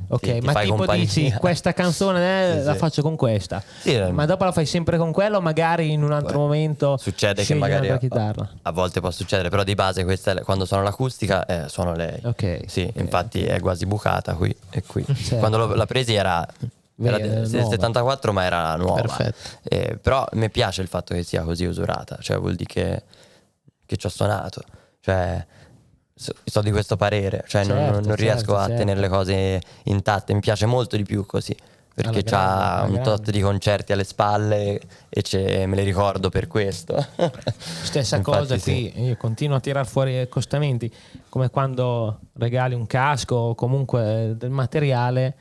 Ok, ti ma fai tipo compagnia. dici questa canzone Sì, la sì. faccio con questa, Sì, ma dopo la fai sempre con quello o magari in un altro momento Succede che scegli magari un'altra chitarra? a volte può succedere, però di base quando suono l'acustica suono lei. Ok, Sì, ok, infatti è quasi bucata qui e qui. Certo. Quando l'ho presa era del nuova. 74, ma era nuova. Perfetto. Però mi piace il fatto che sia così usurata, cioè vuol dire che ci ho suonato. Cioè so di questo parere, cioè non riesco a tenere le cose intatte, mi piace molto di più così, perché c'ha un tot di concerti alle spalle e me le ricordo per questo. Stessa Infatti, cosa sì. qui, io continuo a tirar fuori accostamenti, come quando regali un casco o comunque del materiale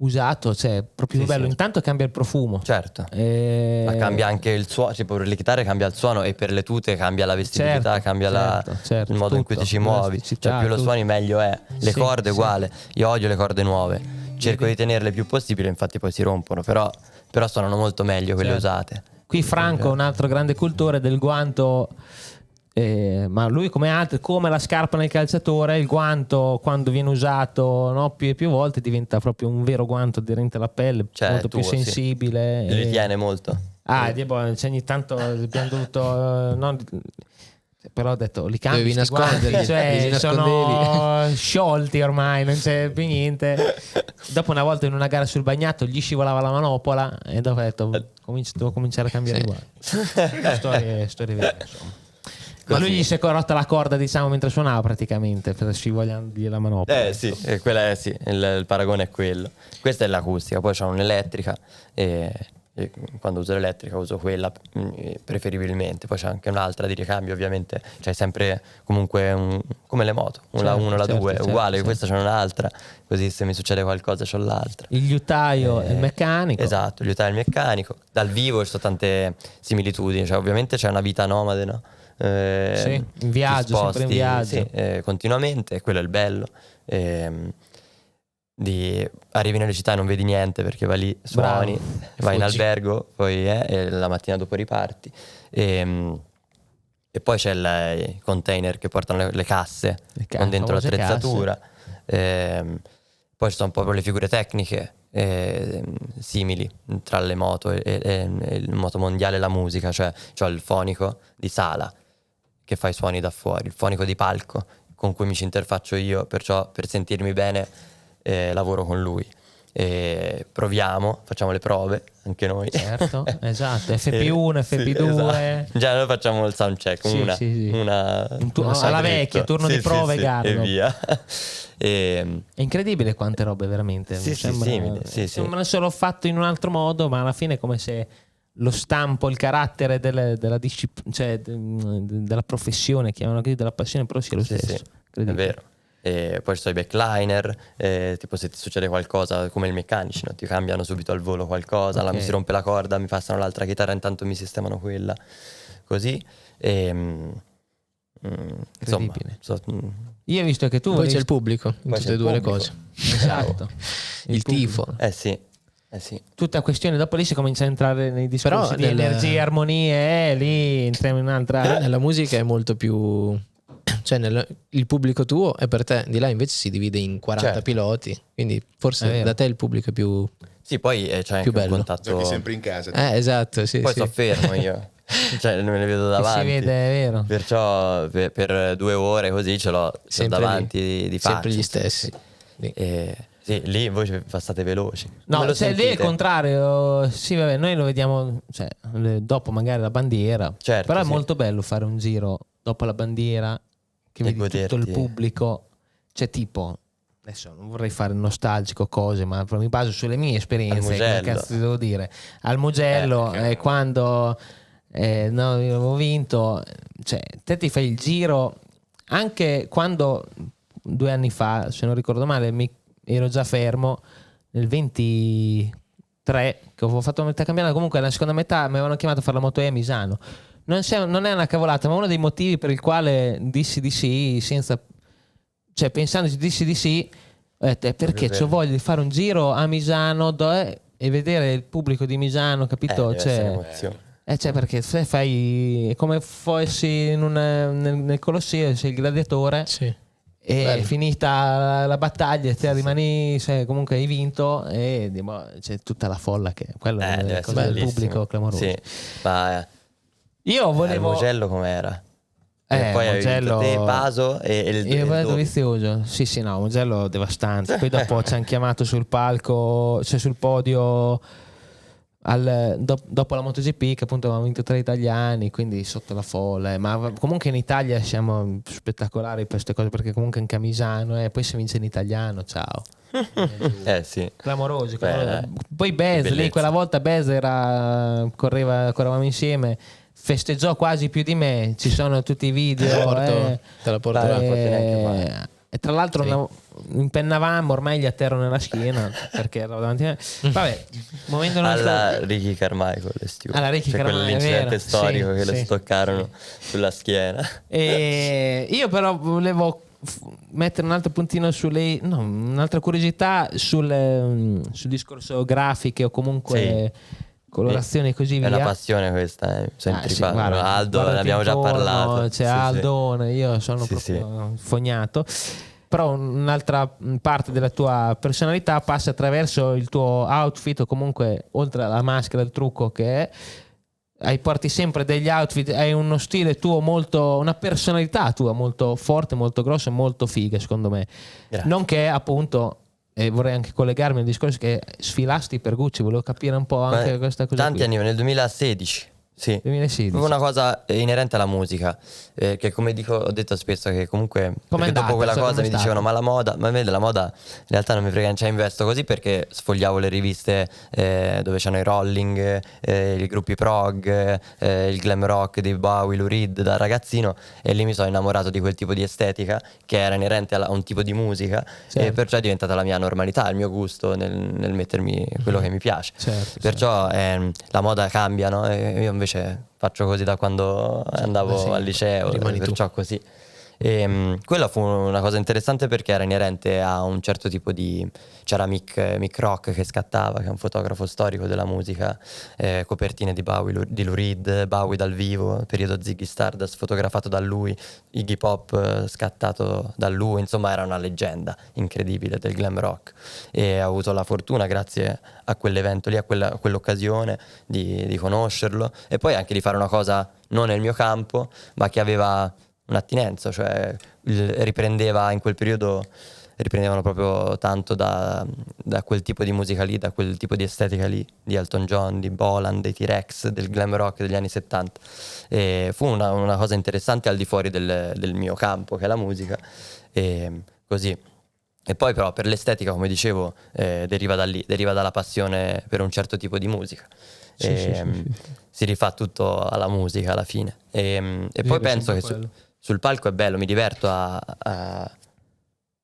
usato, cioè proprio Sì, bello, sì. intanto cambia il profumo. Certo. E- Ma cambia anche il suono, tipo per le chitarre cambia il suono e per le tute cambia la vestibilità, Certo, cambia certo, il modo in cui tutto, ti ci muovi, l'elasticità, cioè più lo tutto. suoni meglio è. Le Sì, corde sì. uguale, io odio le corde nuove, cerco di tenerle il più possibile, infatti poi si rompono, però suonano molto meglio quelle Certo. usate. Qui Franco, un altro grande cultore del guanto, ma lui come altri, come la scarpa nel calciatore, il guanto quando viene usato, no, più e più volte diventa proprio un vero guanto aderente alla pelle, Cioè, molto più tuo, sì. sensibile. Li ritiene molto. Cioè, ogni tanto abbiamo dovuto però ho detto li cambi Dovevi sti guanti, nasconderli, cioè li sono sciolti ormai, non c'è più niente. Dopo una volta in una gara sul bagnato gli scivolava la manopola e dopo ho detto devo cominciare a cambiare i guanti. Storie vere, insomma. Ma lui gli si è rotta la corda, diciamo, mentre suonava praticamente, per scivogliargli la manopola. Sì, quella sì, il paragone è quello. Questa è l'acustica, poi c'è un'elettrica e e quando uso l'elettrica uso quella preferibilmente. Poi c'è anche un'altra di ricambio, ovviamente. C'è sempre comunque come le moto, la 1, la 2, uguale, questa c'è un'altra, così se mi succede qualcosa c'ho l'altra. Il liutaio e il meccanico. Esatto, il liutaio e il meccanico. Dal vivo ci sono tante similitudini, cioè ovviamente c'è una vita nomade, no? Sì, in viaggio, sempre in viaggio. Sì, continuamente, e quello è il bello. Arrivi nelle città e non vedi niente perché vai lì, suoni, Bravo. vai in Fuggi. albergo, poi e la mattina dopo riparti. E poi c'è i container che portano le casse con dentro famose l'attrezzatura. Poi ci sono proprio le figure tecniche simili tra le moto e il moto mondiale e la musica, cioè c'ho il fonico di sala che fa i suoni da fuori, il fonico di palco con cui mi ci interfaccio io, perciò per sentirmi bene lavoro con lui. Proviamo, facciamo le prove anche noi. Certo, esatto, FP1, Sì, FP2. esatto. Già noi facciamo il sound check, Sì, una sì. una Alla segretto. vecchia, turno di prove, gara, e no? via. È incredibile quante robe veramente. Sì, sì, sembra, simili, sì, sì. sembra solo fatto in un altro modo, ma alla fine è come se lo stampo, il carattere della cioè della professione, chiamano così, della passione, però sia lo Sì, stesso. sì, è Incredibile. vero. E poi ci sono i backliner, tipo se ti succede qualcosa come i meccanici, no? Ti cambiano subito al volo qualcosa, Ok. mi si rompe la corda, mi passano l'altra chitarra, intanto mi sistemano quella, così. Insomma, Incredibile. Io ho visto che tu Poi volevi- c'è il pubblico, in Poi tutte c'è e il due le pubblico. cose. Esatto. Il tifo. Sì. Tutta questione, dopo lì si comincia a entrare nei discorsi Però di nel- energie, armonie, lì entriamo in un'altra. Però nella musica è molto più... Cioè il pubblico tuo è per te, di là invece si divide in 40 Certo. piloti, quindi È forse vero. da te il pubblico è più... Sì, poi c'è anche Più un bello. contatto. Giochi sempre in casa. esatto, sì, Poi sì. sto fermo io. Cioè non me ne vedo Che davanti. si vede, è vero. Perciò per 2 ore così ce l'ho Sempre davanti lì. di faccia. Sempre gli sì, stessi. sì. Lì. Sì, lì voi passate veloci. Come No, lo cioè lì è il sentite? contrario. Sì, vabbè, noi lo vediamo cioè, dopo magari la bandiera. Certo, Però è sì. molto bello fare un giro dopo la bandiera, che E vedi tutto il goderti. pubblico. Cioè, tipo, adesso non vorrei fare nostalgico cose, ma mi baso sulle mie esperienze. Come Mugello. cazzo ti devo dire? Al Mugello, quando no, io avevo vinto, cioè, te ti fai il giro anche quando 2 anni fa, se non ricordo male, ero già fermo nel 23 che avevo fatto la metà campionato. Comunque la seconda metà mi avevano chiamato a fare la Moto E a Misano. Non è una cavolata, ma uno dei motivi per il quale dissi di sì senza, cioè pensandoci dissi di sì, ho detto, perché vero. ho voglia di fare un giro a Misano e vedere il pubblico di Misano, capito? Deve essere Cioè, un'emozione. cioè perché se fai è come fossi nel Colosseo, sei il gladiatore Sì. e Bello. finita la battaglia te rimani, cioè, comunque hai vinto e c'è tutta la folla che quello è Deve una essere cosa del bellissimo. pubblico clamoroso. Sì, ma Io il volevo Mugello com'era? E poi hai vinto Mugello- te, Paso e il io vedo doppio. vizioso. Sì, no, Mugello devastante. Poi dopo ci hanno chiamato sul palco, cioè sul podio dopo la MotoGP, che appunto avevamo vinto 3 italiani, quindi sotto la folla. Ma comunque in Italia siamo spettacolari per queste cose, perché comunque anche a Misano poi si vince in italiano, ciao. Sì. Clamorosi. Beh, Poi Bez, che lì bellezza. quella volta Bez correvamo insieme, festeggiò quasi più di me, ci sono tutti i video. Te la porto Dai, là. non porti neanche qua. E tra l'altro impennavamo, ormai gli atterro nella schiena perché ero davanti a me. Vabbè, muovendo Alla Ricky Carmichael e Stewart. Alla Ricky C'è Carmichael, quell'incidente è vero. storico Sì, che sì. le stoccarono sulla schiena. E io però volevo mettere un altro puntino un'altra curiosità sul discorso grafiche o comunque colorazioni e così È via. una passione questa, sempre Sì, riparlo. guarda, Aldo, ne guardati abbiamo già intorno, parlato. c'è Sì, Aldone, io sono Sì, proprio fognato. Però un'altra parte della tua personalità passa attraverso il tuo outfit, o comunque oltre alla maschera, il trucco che è, porti sempre degli outfit, hai uno stile tuo molto, una personalità tua molto forte, molto grossa e molto figa, secondo me. Grazie. Nonché appunto, e vorrei anche collegarmi al discorso che sfilasti per Gucci, volevo capire un po' anche Ma questa cosa tanti qui. anni, nel 2016. Sì, 2016. una cosa inerente alla musica, che come ho detto spesso che comunque Com'è perché dopo andata? quella Cioè, cosa com'è mi dicevano stata? ma la moda, ma a me della moda in realtà non mi frega, cioè investo così perché sfogliavo le riviste dove c'erano i Rolling, i gruppi prog, il glam rock di Bowie, Lou Reed da ragazzino, e lì mi sono innamorato di quel tipo di estetica che era inerente a un tipo di musica, e Certo. perciò è diventata la mia normalità, il mio gusto nel mettermi quello che mi piace. Certo, Perciò la moda cambia, no? E io invece faccio così da quando andavo sì, al liceo, rimani tu. perciò così. E quella fu una cosa interessante perché era inerente a un certo tipo di... C'era Mick Rock che scattava, che è un fotografo storico della musica, copertine di Bowie, di Lou Reed, Bowie dal vivo, periodo Ziggy Stardust fotografato da lui, Iggy Pop scattato da lui, insomma era una leggenda incredibile del glam rock, e ho avuto la fortuna grazie a quell'evento lì, a quell'occasione di conoscerlo, e poi anche di fare una cosa non nel mio campo ma che aveva un'attinenza, cioè riprendeva in quel periodo, riprendevano proprio tanto da quel tipo di musica lì, da quel tipo di estetica lì, di Elton John, di Bolan, dei T-Rex, del glam rock degli anni 70. E fu una cosa interessante al di fuori del mio campo, che è la musica, e così. E poi però per l'estetica, come dicevo, deriva da lì, deriva dalla passione per un certo tipo di musica. Si rifà tutto alla musica alla fine. E poi penso che sul palco è bello, mi diverto a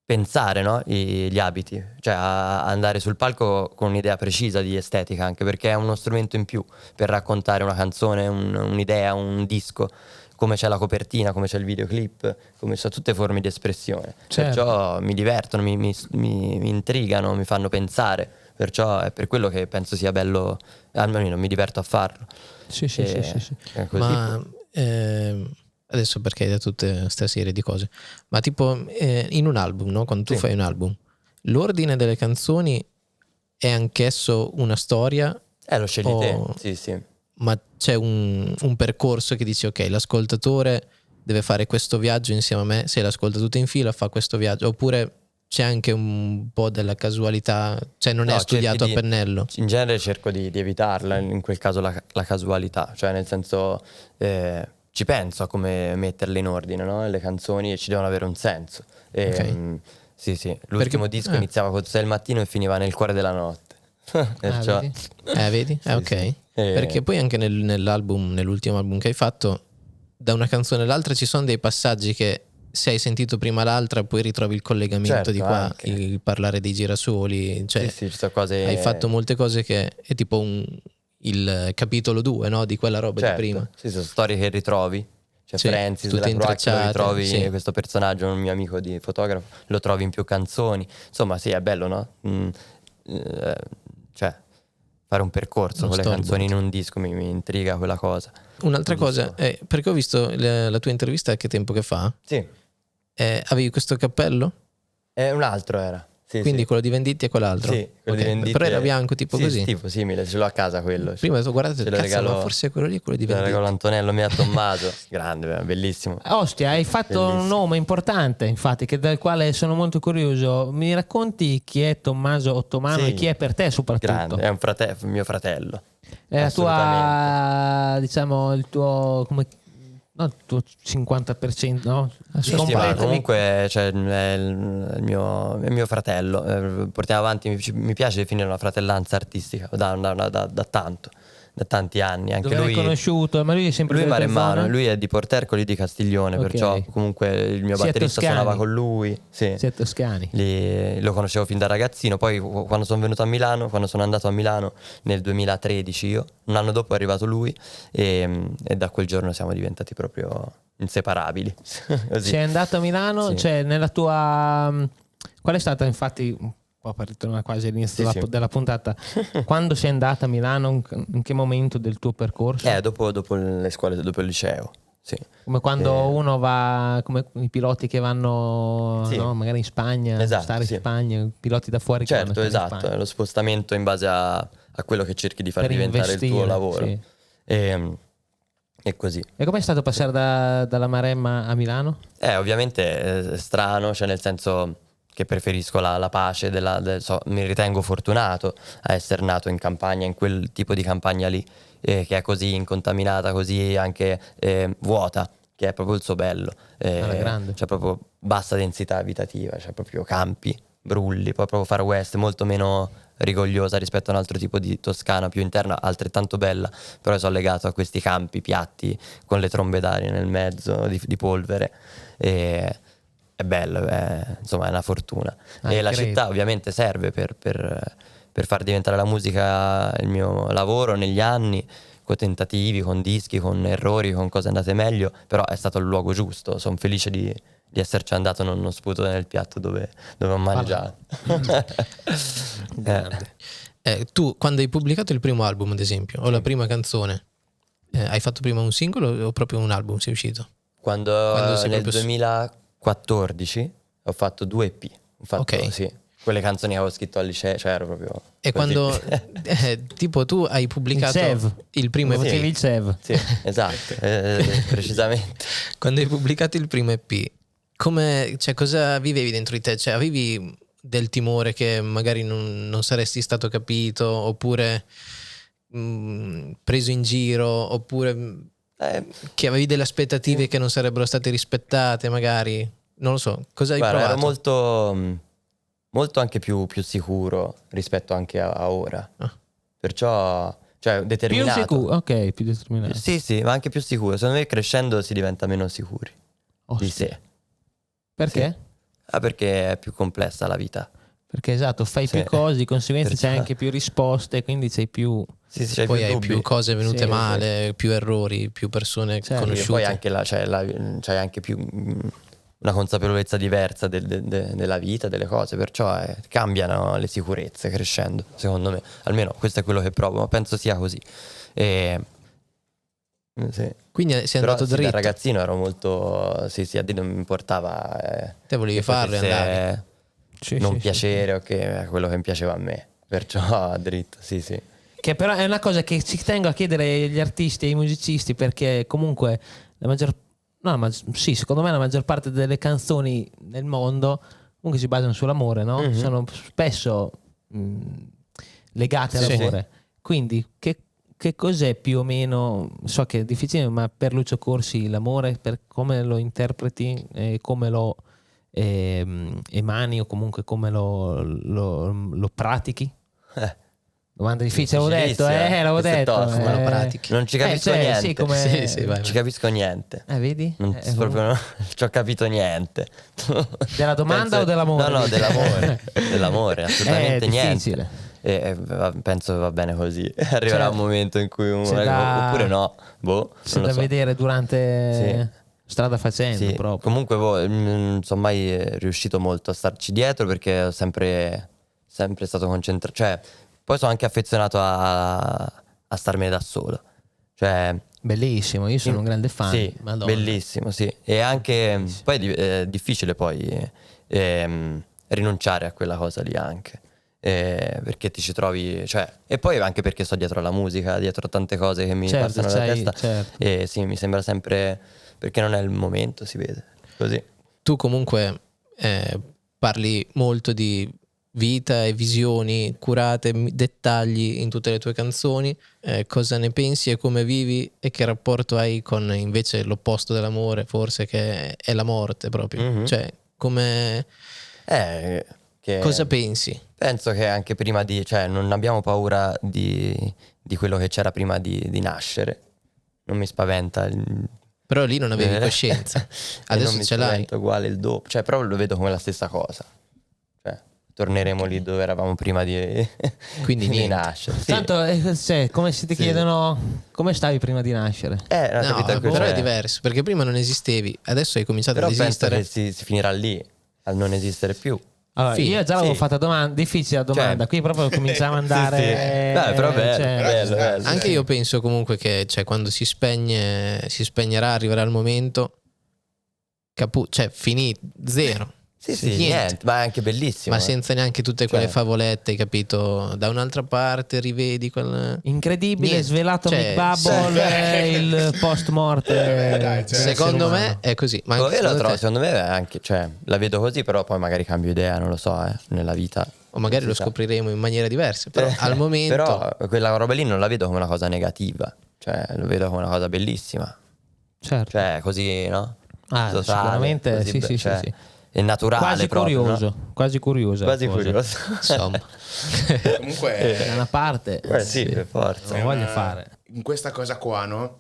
pensare, no? Gli abiti, cioè a andare sul palco con un'idea precisa di estetica, anche perché è uno strumento in più per raccontare una canzone, un'idea, un disco, come c'è la copertina, come c'è il videoclip, come sono tutte forme di espressione. Certo. Perciò mi divertono, mi intrigano, mi fanno pensare, perciò è per quello che penso sia bello, almeno mi diverto a farlo. Sì. È così. Ma adesso perché hai detto tutte questa serie di cose, ma tipo in un album, no? Quando tu Sì. fai un album, l'ordine delle canzoni è anch'esso una storia, Lo scegli te, sì. ma c'è un percorso che dici ok, l'ascoltatore deve fare questo viaggio insieme a me, se l'ascolta tutto in fila fa questo viaggio, oppure c'è anche un po' della casualità, cioè non è studiato a pennello. In genere cerco di evitarla, in quel caso la casualità, cioè nel senso ci penso a come metterle in ordine, no? Le canzoni, e ci devono avere un senso. Sì. L'ultimo disco iniziava con 6 del mattino e finiva nel cuore della notte. Perciò, vedi? Ok. Sì. Perché poi anche nell'ultimo album che hai fatto, da una canzone all'altra ci sono dei passaggi che se hai sentito prima l'altra poi ritrovi il collegamento, certo, di qua, anche. il parlare dei girasoli, cioè sì, ci sono cose... hai fatto molte cose che è tipo il capitolo 2, no? Di quella roba certo. di prima. Sì, sono storie che ritrovi. Cioè Sì, Francis tutte della Croatia, lo intrecciate, ritrovi, sì. questo personaggio, un mio amico di fotografo, lo trovi in più canzoni. Insomma, sì, è bello, no? Cioè, fare un percorso con le canzoni in un disco mi intriga quella cosa. Un'altra cosa, perché ho visto la tua intervista che tempo che fa, Sì, avevi questo cappello? un altro era. Sì, Quindi sì. quello di Venditti è quell'altro? Sì, quello Ok, di Venditti. però era bianco tipo sì, così? tipo simile, ce l'ho a casa quello. Prima ho detto guardate, Ce lo cazzo, regalo- ma forse è quello lì, quello di Ce lo Venditti. regalo Antonello, mia Tommaso. Grande, bellissimo. Ostia, hai fatto un Bellissimo. nome importante, infatti, del quale sono molto curioso. Mi racconti chi è Tommaso Ottomano Sì. e chi è per te soprattutto? Grande, è mio fratello. È la Assolutamente. tua, diciamo, il tuo, come, no, il tuo 50%, no? Sì, ma Completami- comunque cioè, è il mio fratello. Portiamo avanti, mi piace definire una fratellanza artistica da tanti anni. Anche Dove l'hai lui, conosciuto? Ma lui è sempre lui è delle tue maremmano, zone? lui è di Portercoli di Castiglione, Ok. perciò comunque il mio Siete batterista toscani. suonava con lui. Sì. Siete toscani. Lo conoscevo fin da ragazzino, poi quando sono venuto a Milano, quando sono andato a Milano nel 2013 io, un anno dopo è arrivato lui e da quel giorno siamo diventati proprio inseparabili. Così. Sei andato a Milano, Sì. cioè nella tua... Qual è stata infatti, un po' per ritornare quasi all'inizio Sì, sì. della puntata, quando sei andata a Milano, in che momento del tuo percorso? Dopo le scuole, dopo il liceo. Sì. Come quando uno va, come i piloti che vanno, Sì. no, magari in Spagna, Esatto, stare sì. in Spagna, i piloti da fuori che Certo, vanno a stare in esatto, Spagna. è lo spostamento in base a quello che cerchi di far Per diventare il tuo investire, lavoro. sì. E così. E com'è stato passare dalla Maremma a Milano? Ovviamente è strano, cioè nel senso che preferisco la pace mi ritengo fortunato a essere nato in campagna, in quel tipo di campagna lì, che è così incontaminata, così anche vuota, che è proprio il suo bello. Alla grande. C'è proprio bassa densità abitativa, c'è proprio campi, brulli, poi proprio Far West, molto meno rigogliosa rispetto a un altro tipo di Toscana più interna, altrettanto bella, però sono legato a questi campi piatti con le trombe d'aria nel mezzo di polvere, e è bello, insomma è una fortuna. E la credo. città ovviamente serve per far diventare la musica il mio lavoro negli anni, con tentativi, con dischi, con errori, con cose andate meglio, però è stato il luogo giusto, sono felice di esserci andato, non sputo nel piatto dove ho mangiato. Grande. Tu quando hai pubblicato il primo album, ad esempio, o la prima canzone, hai fatto prima un singolo o proprio un album sei uscito? Quando sei nel proprio 2014 ho fatto 2 EP, ho fatto, Ok. sì, quelle canzoni che avevo scritto al liceo, cioè ero proprio E così. quando tipo tu hai pubblicato Il Sev. il primo Come EP, facevi il Sev. Sì, esatto, precisamente. quando hai pubblicato il primo EP, cioè, cosa vivevi dentro di te? Cioè, avevi del timore che magari non saresti stato capito, oppure preso in giro, oppure che avevi delle aspettative che non sarebbero state rispettate, magari? Non lo so, cosa hai Guarda, provato? ero molto anche più sicuro rispetto anche a ora. Ah. Perciò, cioè, Più determinato. sicuro, ok, più determinato. Sì, ma anche più sicuro. Secondo me crescendo si diventa meno sicuri di sé. Perché? Perché è più complessa la vita. Perché esatto, fai Sì. più cose, di conseguenza c'hai Perciò- anche più risposte, quindi c'hai più... Sì, c'hai Poi più hai dubbi. più cose venute Sì, male, più errori, più persone Certo. E conosciute. poi anche c'hai anche più una consapevolezza diversa della vita, delle cose, perciò cambiano le sicurezze crescendo, secondo me. Almeno questo è quello che provo, ma penso sia così. Sì. Quindi sei Però andato sì, da dritto. ragazzino ero molto... Sì, a Dio non mi importava... Te volevi che farlo e potesse andavi. Sì, non sì, piacere o che quello che mi piaceva a me. Perciò dritto, sì. Che però è una cosa che ci tengo a chiedere agli artisti e ai musicisti, perché comunque la maggior... No, ma sì, secondo me la maggior parte delle canzoni nel mondo comunque si basano sull'amore, no? Mhm. Sono spesso legate Sì, all'amore. Quindi che cos'è più o meno, so che è difficile, ma per Lucio Corsi l'amore, per come lo interpreti, come lo emani o comunque come lo pratichi? Domanda difficile, l'avevo detto, Difficilissima. l'avevo Questo è detto. tosto, come lo pratichi? Non ci capisco cioè, niente. sì, come... Sì, sì, vai. Non ci capisco niente. Vedi? Non ci ho capito niente. Della domanda Penso- o dell'amore? No, dell'amore. Dell'amore, assolutamente difficile. niente. Penso va bene così. Arriverà Cioè, un momento in cui c'è da- oppure no. Boh, C'è non lo da so. vedere durante strada facendo Sì, proprio. comunque non sono mai riuscito molto a starci dietro perché ho sempre stato concentrato. Cioè, poi sono anche affezionato a starmene da solo. Cioè, Bellissimo, io sono un grande fan. Sì, Madonna. bellissimo, sì. E anche poi è difficile poi rinunciare a quella cosa lì anche. Perché ti ci trovi, cioè, e poi anche perché sto dietro alla musica, dietro a tante cose che mi Certo, passano nella c'hai- testa. certo. E sì, mi sembra sempre perché non è il momento, si vede. Così. Tu comunque parli molto di vita e visioni curate, dettagli in tutte le tue canzoni. Cosa ne pensi e come vivi e che rapporto hai con invece l'opposto dell'amore, forse che è la morte proprio? Mhm. Cioè, come Che cosa pensi? penso che anche prima cioè, non abbiamo paura di quello che c'era prima di nascere. Non mi spaventa Però lì non avevi coscienza. E Adesso non mi ce l'hai. spaventa uguale il dopo. Cioè, però lo vedo come la stessa cosa. Cioè, torneremo lì dove eravamo prima di, Quindi di niente. nascere. Sì. Tanto, come se ti Sì. chiedono come stavi prima di nascere. No, No, capito? però Cioè, è diverso, perché prima non esistevi, adesso hai cominciato Però ad penso esistere. che si finirà lì, al non esistere più. Allora, Fine. io già l'avevo Sì. fatta domanda, difficile la domanda, Cioè- qui proprio cominciamo a andare... Sì, sì. Dai, però bello, cioè, bello, bello. Anche io penso comunque che quando si spegnerà, arriverà il momento, cioè finì, zero. Sì, niente. Ma è anche bellissimo. Ma senza neanche tutte quelle Cioè- favolette, hai capito? Da un'altra parte rivedi quel... Incredibile, Niente. svelato Cioè, Mick Bubble, il post morte. dai, cioè, Secondo essere me umano. è così. Ma Io anche la secondo trovo, te? secondo me è anche, cioè, la vedo così, però poi magari cambio idea, non lo so, nella vita. o magari Si lo sa. scopriremo in maniere diverse, però al momento Però quella roba lì non la vedo come una cosa negativa, cioè lo vedo come una cosa bellissima, Certo. cioè così, no? Ah, Totale, sicuramente così, sì, sì, cioè, sì. è naturale Quasi proprio, curioso, no? quasi curioso. Quasi cosa. curioso. insomma Comunque Da una parte Sì, per forza. lo voglio fare. in questa cosa qua, no?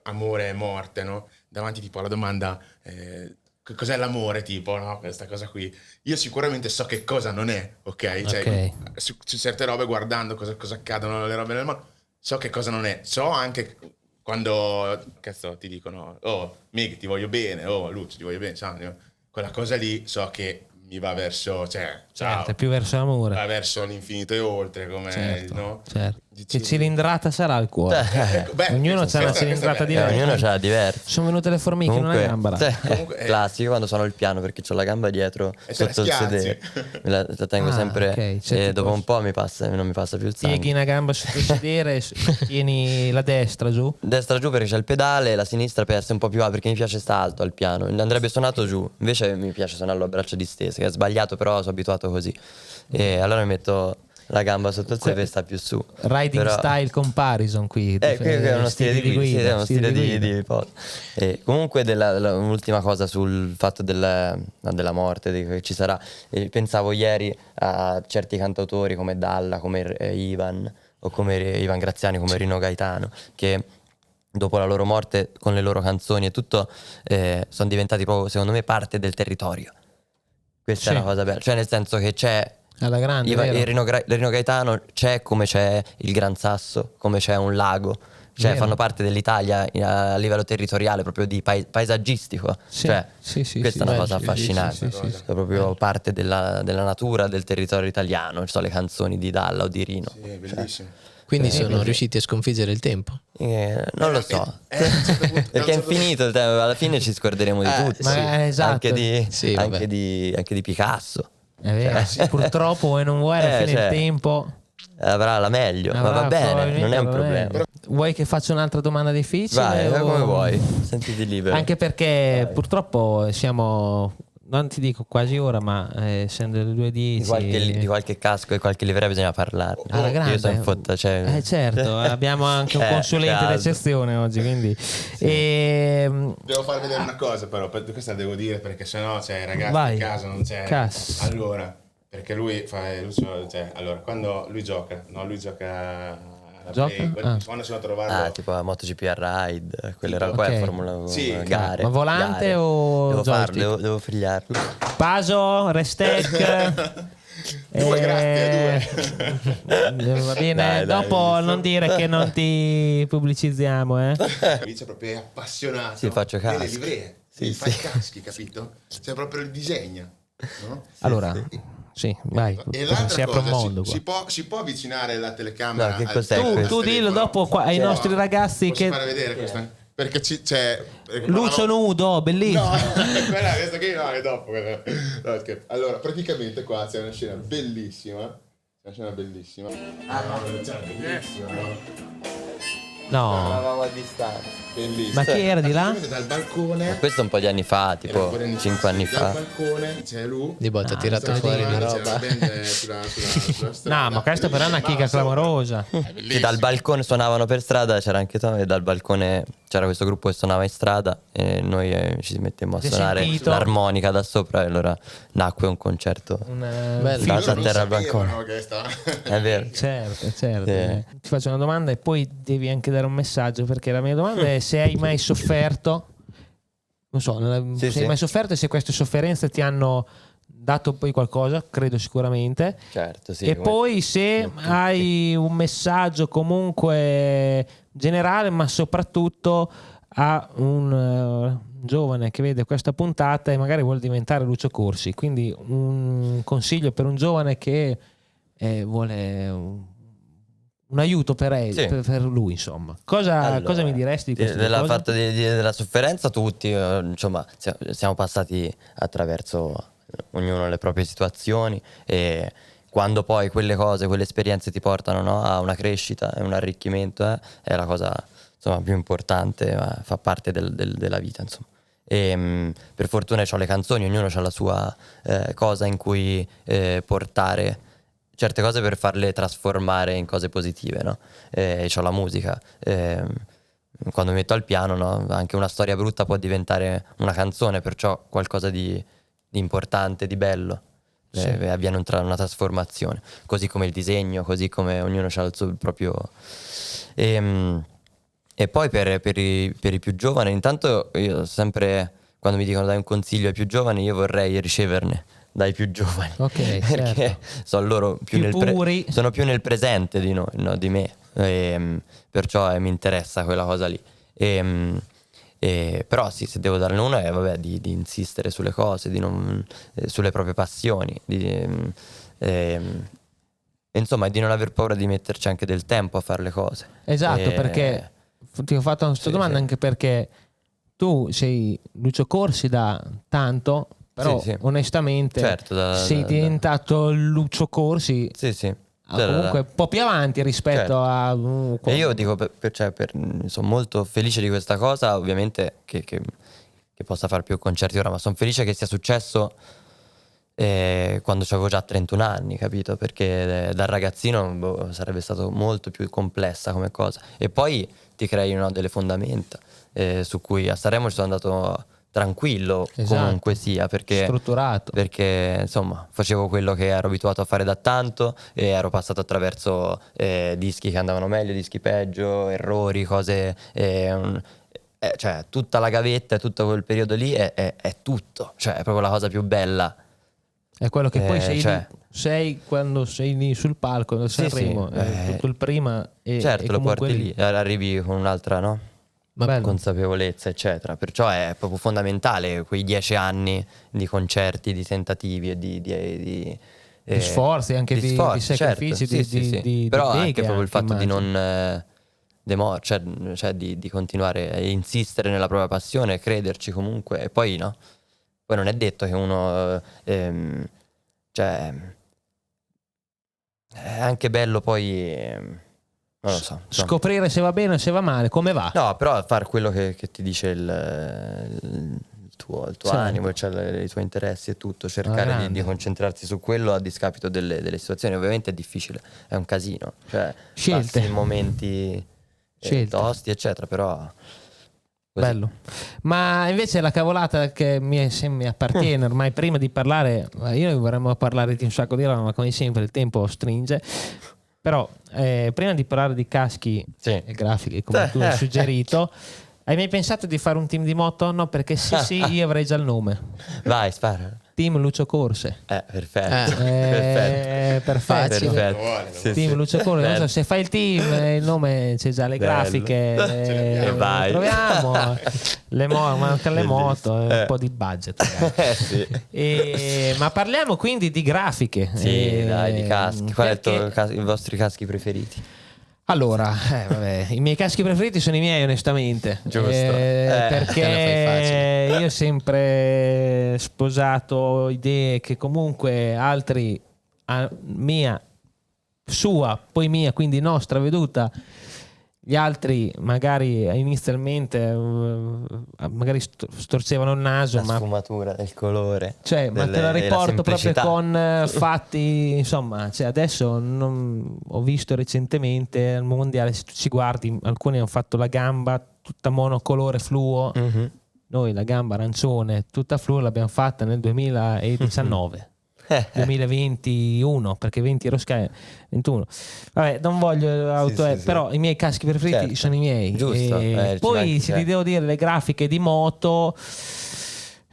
Amore e morte, no? Davanti tipo alla domanda che cos'è l'amore, tipo, no? Questa cosa qui. Io sicuramente so che cosa non è, ok? Cioè, Ok. su certe robe, guardando cosa accadono, le robe nel mondo, so che cosa non è. So anche quando, cazzo, ti dicono, oh, Mig, ti voglio bene, oh, Lucio, ti voglio bene, sai, quella cosa lì so che mi va verso, cioè, ciao, Certo, è più verso l'amore. va verso l'infinito e oltre, come, Certo, no? certo. Dici- Che cilindrata sarà il cuore? Ecco, beh, Ognuno questa- c'ha una questa- cilindrata questa è bella. diversa. Ognuno c'ha diverso. Sono venute le formiche in una gamba. Comunque, classico quando sono il piano perché ho la gamba dietro E te la sotto il schiazzi. sedere. La tengo Ah, sempre ok, cioè e tipo- dopo un po' non mi passa più il sangue. Pieghi una gamba sotto il sedere e tieni la destra giù. Destra giù perché c'è il pedale, la sinistra per essere un po' più alto perché mi piace sta alto al piano. Andrebbe suonato giù, invece mi piace suonarlo a braccia distese, che è sbagliato però sono abituato così. E allora mi metto la gamba sotto il sedere e sta più su. Riding Però- style comparison qui. qui è uno stile di guida, sì, è uno stile guida. di pod. E comunque un'ultima cosa sul fatto della morte che ci sarà. Pensavo ieri a certi cantautori come Dalla, come Ivan o come Ivan Graziani, come Rino Gaetano, che dopo la loro morte con le loro canzoni e tutto sono diventati proprio secondo me parte del territorio. Questa Sì. è una cosa bella, cioè nel senso che c'è Alla grande, Iva- vero? il Rino Gaetano c'è come c'è il Gran Sasso, come c'è un lago, cioè Vero. fanno parte dell'Italia a livello territoriale, proprio di paesaggistico. Sì, Cioè, sì, sì, questa sì, è una bello, cosa sì, affascinante, sì, sì, sì. è proprio parte della natura, del territorio italiano, ci sono le canzoni di Dalla o di Rino. Sì, è bellissimo. quindi sono riusciti a sconfiggere il tempo. Non lo so, a un certo punto- perché è infinito il tempo, alla fine ci scorderemo di tutto, ma esatto. anche vabbè. di Picasso. È vero. Purtroppo vuoi non vuoi, alla fine cioè, il tempo Avrà la meglio, ma va bene, non è un problema. Vuoi che faccia un'altra domanda difficile? Vai, o- come vuoi, sentiti libero. Anche perché purtroppo siamo, non ti dico quasi ora, ma essendo le 2:10 Di qualche casco e qualche livrea bisogna parlare. alla grande. Io sono fotta, cioè... certo, abbiamo anche un consulente caldo. d'eccezione oggi, quindi Devo far vedere una cosa però, questa la devo dire perché sennò c'è i ragazzi Vai. in casa, non c'è. Cas. Allora, perché lui fa cioè, allora, quando lui gioca alla Gioca? Play, Ah. quando sono a trovarlo tipo a MotoGP a Ride, quelle robe Ok. qua, Formula Sì, gare. ma volante gare. o Devo farlo, joystick? devo figliarlo. Paso, Restec. Due, grazie, Va bene, Dai, dopo non dire che non ti pubblicizziamo, Dice proprio è appassionato. Sì, faccio delle caschi. livree. Sì, Fa i sì. caschi, capito? Cioè proprio il disegna, no? Allora, sì, vai. E l'altra Si apre un cosa, mondo qua. si può avvicinare la telecamera No, che al cos'è telefono? questo? Tu dillo dopo qua ai nostri ragazzi Posso che fare vedere questa? Perché c'è Lucio nudo, bellissimo. No, questa qui no, è dopo. No, scherzo. Allora, praticamente qua c'è una scena bellissima. C'è una scena bellissima. Ah, no, c'è una bellissima, no? No, Eravamo a distanza. Bellissima. ma chi era di là? Dal balcone. Questo un po' di anni fa, tipo 5 anni Dal fa. balcone c'è lui. Di volta ha tirato Sta fuori una c'è roba. la band sulla strada. No, ma questo però è una chica clamorosa. Che dal balcone suonavano per strada, c'era anche Tom, e dal balcone c'era questo gruppo che suonava in strada e noi ci mettemmo a Si è suonare sentito? l'armonica da sopra e allora nacque un concerto. Bello. Sta a Loro non terra al sapevano balcone. che sta. È vero. Certo. Sì. Ti faccio una domanda e poi devi anche dare un messaggio, perché la mia domanda è se hai mai sofferto, non so, Sì, se hai sì. mai sofferto e se queste sofferenze ti hanno dato poi qualcosa, credo sicuramente. Certo, sì. E come- poi se hai un messaggio comunque generale, ma soprattutto a un giovane che vede questa puntata e magari vuole diventare Lucio Corsi, quindi un consiglio per un giovane che vuole un aiuto Sì. per lui, insomma. Cosa mi diresti di questo? Della fatto della sofferenza tutti, insomma, siamo passati attraverso ognuno le proprie situazioni e quando poi quelle cose, quelle esperienze ti portano, no, a una crescita e un arricchimento, è la cosa, insomma, più importante, ma fa parte della vita, insomma. E per fortuna ho le canzoni, ognuno ha la sua cosa in cui portare certe cose per farle trasformare in cose positive, no? C'ho la musica. Quando mi metto al piano, no? Anche una storia brutta può diventare una canzone, perciò qualcosa di importante, di bello. Avviene una trasformazione, così come il disegno, così come ognuno ha il suo proprio... E poi per i più giovani, intanto io sempre, quando mi dicono dai un consiglio ai più giovani, io vorrei riceverne dai più giovani. Ok, perché certo. sono loro Più puri. sono più nel presente di noi, no, di me. Perciò mi interessa quella cosa lì. Però sì, se devo darne uno è vabbè, di insistere sulle cose, sulle proprie passioni, insomma, di non aver paura di metterci anche del tempo a fare le cose. Esatto, perché ti ho fatto questa domanda anche perché tu sei Lucio Corsi da tanto, però Sì. onestamente Certo, sei diventato Lucio Corsi Sì. comunque un po' più avanti rispetto a... E io dico, sono molto felice di questa cosa, ovviamente che possa fare più concerti ora, ma sono felice che sia successo quando avevo già 31 anni, capito? Perché da ragazzino sarebbe stato molto più complessa come cosa. E poi ti crei delle fondamenta su cui a Sanremo ci sono andato tranquillo, Esatto. comunque sia, strutturato. perché insomma facevo quello che ero abituato a fare da tanto e ero passato attraverso dischi che andavano meglio, dischi peggio, errori, cose... cioè tutta la gavetta e tutto quel periodo lì è tutto, cioè è proprio la cosa più bella. È quello che poi sei quando sei lì sul palco del Sanremo, tutto il prima e certo, lo comunque porti lì, arrivi con un'altra, no? Consapevolezza, eccetera. Perciò è proprio fondamentale quei 10 anni di concerti, di tentativi e di sforzi, anche di sacrifici, certo. di però beghe, anche proprio il fatto di immagino. non cioè di continuare a insistere nella propria passione, crederci comunque, e poi no. Poi non è detto che uno cioè è anche bello poi non lo so, scoprire se va bene o se va male, come va. no, però fare quello che ti dice il tuo Certo. animo, cioè i tuoi interessi e tutto, cercare grande. di concentrarsi su quello a discapito delle situazioni. Ovviamente è difficile, è un casino, cioè Scelte. passi momenti Scelte. tosti eccetera, però così. Bello. Ma invece la cavolata che mi appartiene ormai, prima di parlare, io vorremmo parlare di un sacco di roba, ma come sempre il tempo stringe. Però prima di parlare di caschi Sì. e grafiche, come tu hai suggerito, hai mai pensato di fare un team di moto? No, perché sì, io avrei già il nome. Vai, spara. Team Lucio Corse. Perfetto. Perfetto. Sì, Team sì. Lucio Corse. Non so, se fai il team, il nome c'è già le Bello. grafiche, E vai. troviamo mancano le moto, un po' di budget. Sì. Ma parliamo quindi di grafiche. Sì, dai, di caschi. Qual è perché- i vostri caschi preferiti? Allora, vabbè, i miei caschi preferiti sono i miei, onestamente. Giusto. Perché te la fai facile. io ho sempre sposato idee che comunque altri, sua, poi mia, quindi nostra veduta, gli altri magari inizialmente magari storcevano il naso, La ma sfumatura del colore, cioè, ma te la e la riporto proprio semplicità. con fatti, insomma, cioè adesso ho visto recentemente al mondiale, se tu ci guardi, alcuni hanno fatto la gamba tutta monocolore fluo, Mhm. noi la gamba arancione tutta fluo l'abbiamo fatta nel 2019. 2021, perché 20 ero Sky 21. Vabbè, non voglio sì. però i miei caschi preferiti Certo. sono i miei. Giusto, ci Poi manchi, se ti devo dire le grafiche di moto,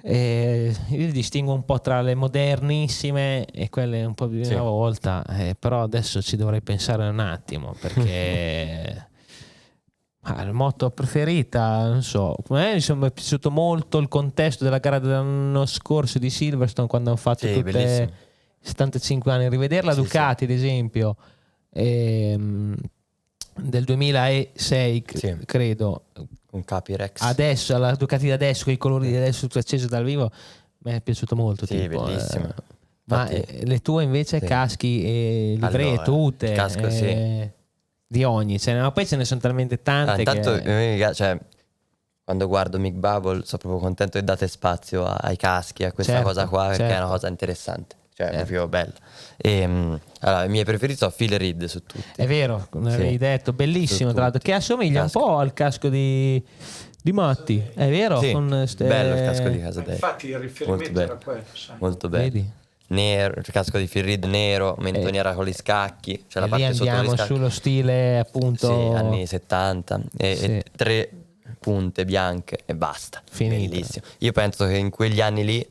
io distingo un po' tra le modernissime e quelle un po' di una volta, però adesso ci dovrei pensare un attimo, perché la moto preferita, non so, a me mi è piaciuto molto il contesto della gara dell'anno scorso di Silverstone, quando hanno fatto Sì, tutte bellissimo. 75 anni, rivederla Sì, Ducati ad esempio del 2006 Sì. credo, Con capi Rex. adesso la Ducati di adesso con i colori di adesso tutto acceso dal vivo mi è piaciuto molto, Sì, tipo, bellissimo. ma Infatti- le tue invece Sì. caschi e livree Allora, tutte il casco, sì. di ogni, ma poi ce ne sono talmente tante intanto che... a me mi piace, cioè, quando guardo Mick Bubble sono proprio contento che date spazio ai caschi, a questa Certo, cosa qua, perché è certo. una cosa interessante. cioè è proprio bella. Allora, i miei preferiti sono Phil Reed su tutti. È vero, l'avevi detto, bellissimo tra l'altro, che assomiglia un po' al casco di Matti, è vero? Sì, Con bello il casco di Casadei. Infatti il riferimento Molto era bello. quello, sai. Molto bello. Vedi? Nero, il casco di Phil Reed nero, mentoniera con gli scacchi, c'è la E lì parte sotto gli andiamo scacchi. sullo stile appunto Sì, anni 70 e Sì. 3 punte bianche e basta. Finito. Bellissimo. Io penso che in quegli anni lì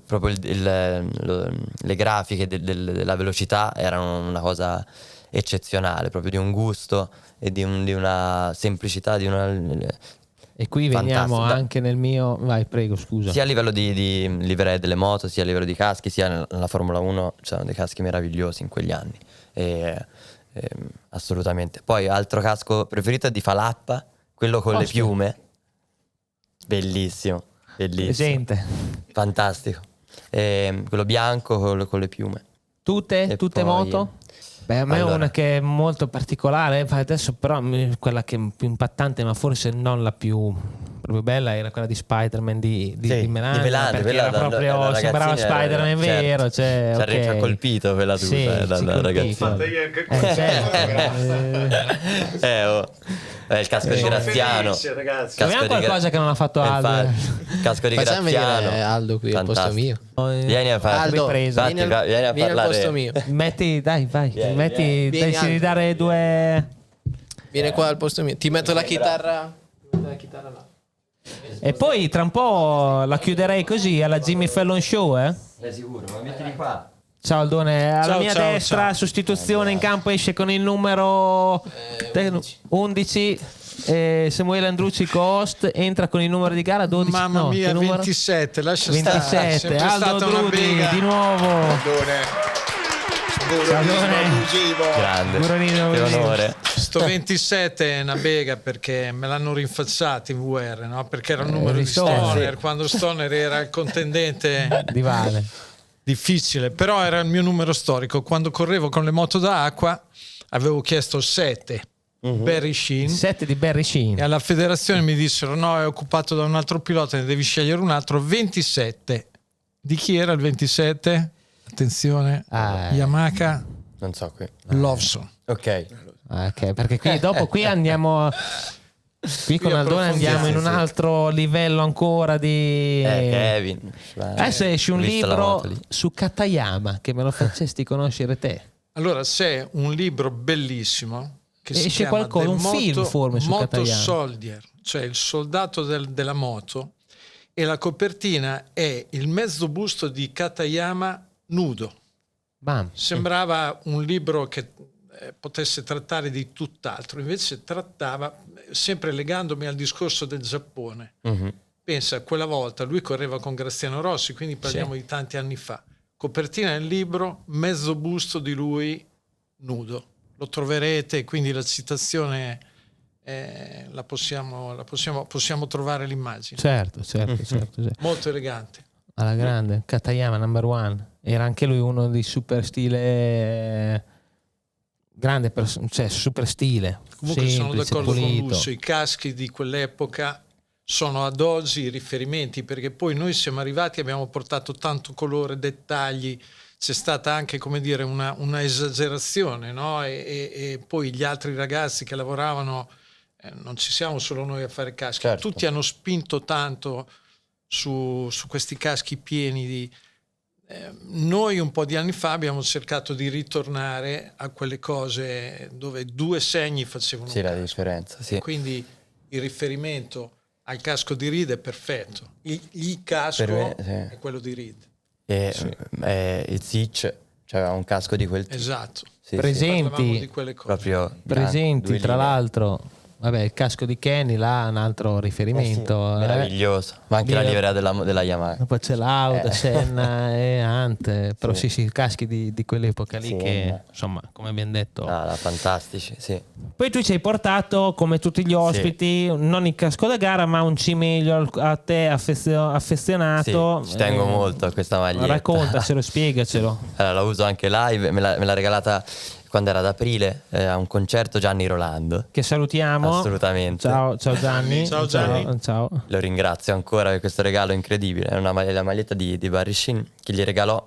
proprio le grafiche della velocità erano una cosa eccezionale, proprio di un gusto e di una semplicità, di una e qui veniamo fantastica. anche nel mio, vai prego scusa. Sia a livello di livree delle moto, sia a livello di caschi, sia nella Formula 1 c'erano dei caschi meravigliosi in quegli anni. Assolutamente. Poi altro casco preferito è di Falappa, quello con le Ostia. piume. Bellissimo, bellissimo. Presente. Fantastico. Quello bianco con le piume. Tutte E tutte poi- moto? Beh, a me Allora. una che è molto particolare, adesso però quella che è più impattante, ma forse non la più proprio bella, era quella di Spider-Man di Sì, Melania, di Melania, perché quella era proprio, sembrava ragazzina Spider-Man certo. vero, cioè, Ci ha ok. colpito quella tuta Sì, da ci colpì. ragazzina. Fatta io anche Certo. Il casco di Sono Graziano. felice, ragazzi. Casco Troviamo di qualcosa che non ha fatto Aldo. Infatti, casco di Facciamo Graziano. venire Aldo qui al posto Fantastico. mio. Vieni a fare Aldo, ripresa. vieni al, Vieni a vieni al parlare. posto mio. Metti, dai, vai, Vieni, metti, vieni. decidi di Vieni, dare due. Vieni qua al posto mio. Ti metto la chitarra. Ti metto la chitarra là. E poi tra un po' la chiuderei così alla Jimmy Fallon Show, eh? Sei sicuro? Ma mettili qua. Ciao Aldone, alla Ciao, mia ciao, destra, ciao. sostituzione in campo, esce con il numero 11. Samuele Andrucci Cost entra con il numero di gara 12. Mamma no, mia, che numero? 27, lascia stare. 27. Sempre Aldo stata una Drudi bega. di nuovo. Grande. Buronino, Che Buronino. onore. Sto 27 è una bega perché me l'hanno rinfacciato in VR, no? Perché era il numero di Stoner. Stoner, quando Stoner era il contendente Di Vale. difficile, però era il mio numero storico. Quando correvo con le moto da acqua avevo chiesto 7 Barry Sheen 7 di Barry Sheen. e alla federazione mi dissero no, è occupato da un altro pilota, ne devi scegliere un altro. 27. Di chi era il 27? Attenzione, Yamaha Non so qui. Lawson. Ok. Ok, perché qui dopo qui andiamo. Qui con Aldone andiamo in un altro livello ancora di. Kevin. Adesso esce un Ho visto la libro moto lì. su Katayama che me lo facesti conoscere te. Allora c'è un libro bellissimo che si Esce chiama qualcosa, The un film forse su Moto Katayama. Soldier, cioè il soldato della moto, e la copertina è il mezzo busto di Katayama nudo. Bam. Sembrava un libro che potesse trattare di tutt'altro, invece trattava, sempre legandomi al discorso del Giappone. Pensa, quella volta lui correva con Graziano Rossi, quindi parliamo di tanti anni fa. Copertina del libro, mezzo busto di lui nudo. Lo troverete, quindi la citazione possiamo trovare l'immagine. Certo. Molto elegante. Alla grande, Katayama number one. Era anche lui uno di super stile grande, cioè super stile. Comunque sono semplice, d'accordo con pulito. Lucio, i caschi di quell'epoca sono ad oggi i riferimenti, perché poi noi siamo arrivati, abbiamo portato tanto colore, dettagli, c'è stata anche, come dire, una esagerazione, no? E poi gli altri ragazzi che lavoravano, non ci siamo solo noi a fare caschi, Certo. tutti hanno spinto tanto su questi caschi pieni di... noi un po' di anni fa abbiamo cercato di ritornare a quelle cose dove 2 segni facevano Sì, un la casco. differenza, sì. Quindi il riferimento al casco di Reed è perfetto. Il casco Per me, sì. è quello di Reed. Il Zich c'aveva un casco di quel tipo. Esatto. Sì, Presenti. Parlavamo di quelle cose. proprio Presenti, due tra linee. l'altro, vabbè, il casco di Kenny là, un altro riferimento. Meraviglioso, ma anche la Lì- livrea della Yamaha. Poi c'è l'Auda, Senna e Ant, però sì, i caschi di quell'epoca lì Sì, che, insomma, come abbiamo detto. Fantastici, sì. Poi tu ci hai portato, come tutti gli ospiti, non il casco da gara, ma un cimelio a te affezionato. Sì, ci tengo molto a questa maglietta. Raccontacelo, spiegacelo. Allora, la uso anche live, me l'ha regalata quando era ad aprile, a un concerto Gianni Rolando. Che salutiamo. Assolutamente. Ciao Gianni. Ciao Gianni. Ciao. Lo ringrazio ancora per questo regalo incredibile. È la maglietta di Barry Sheen che gli regalò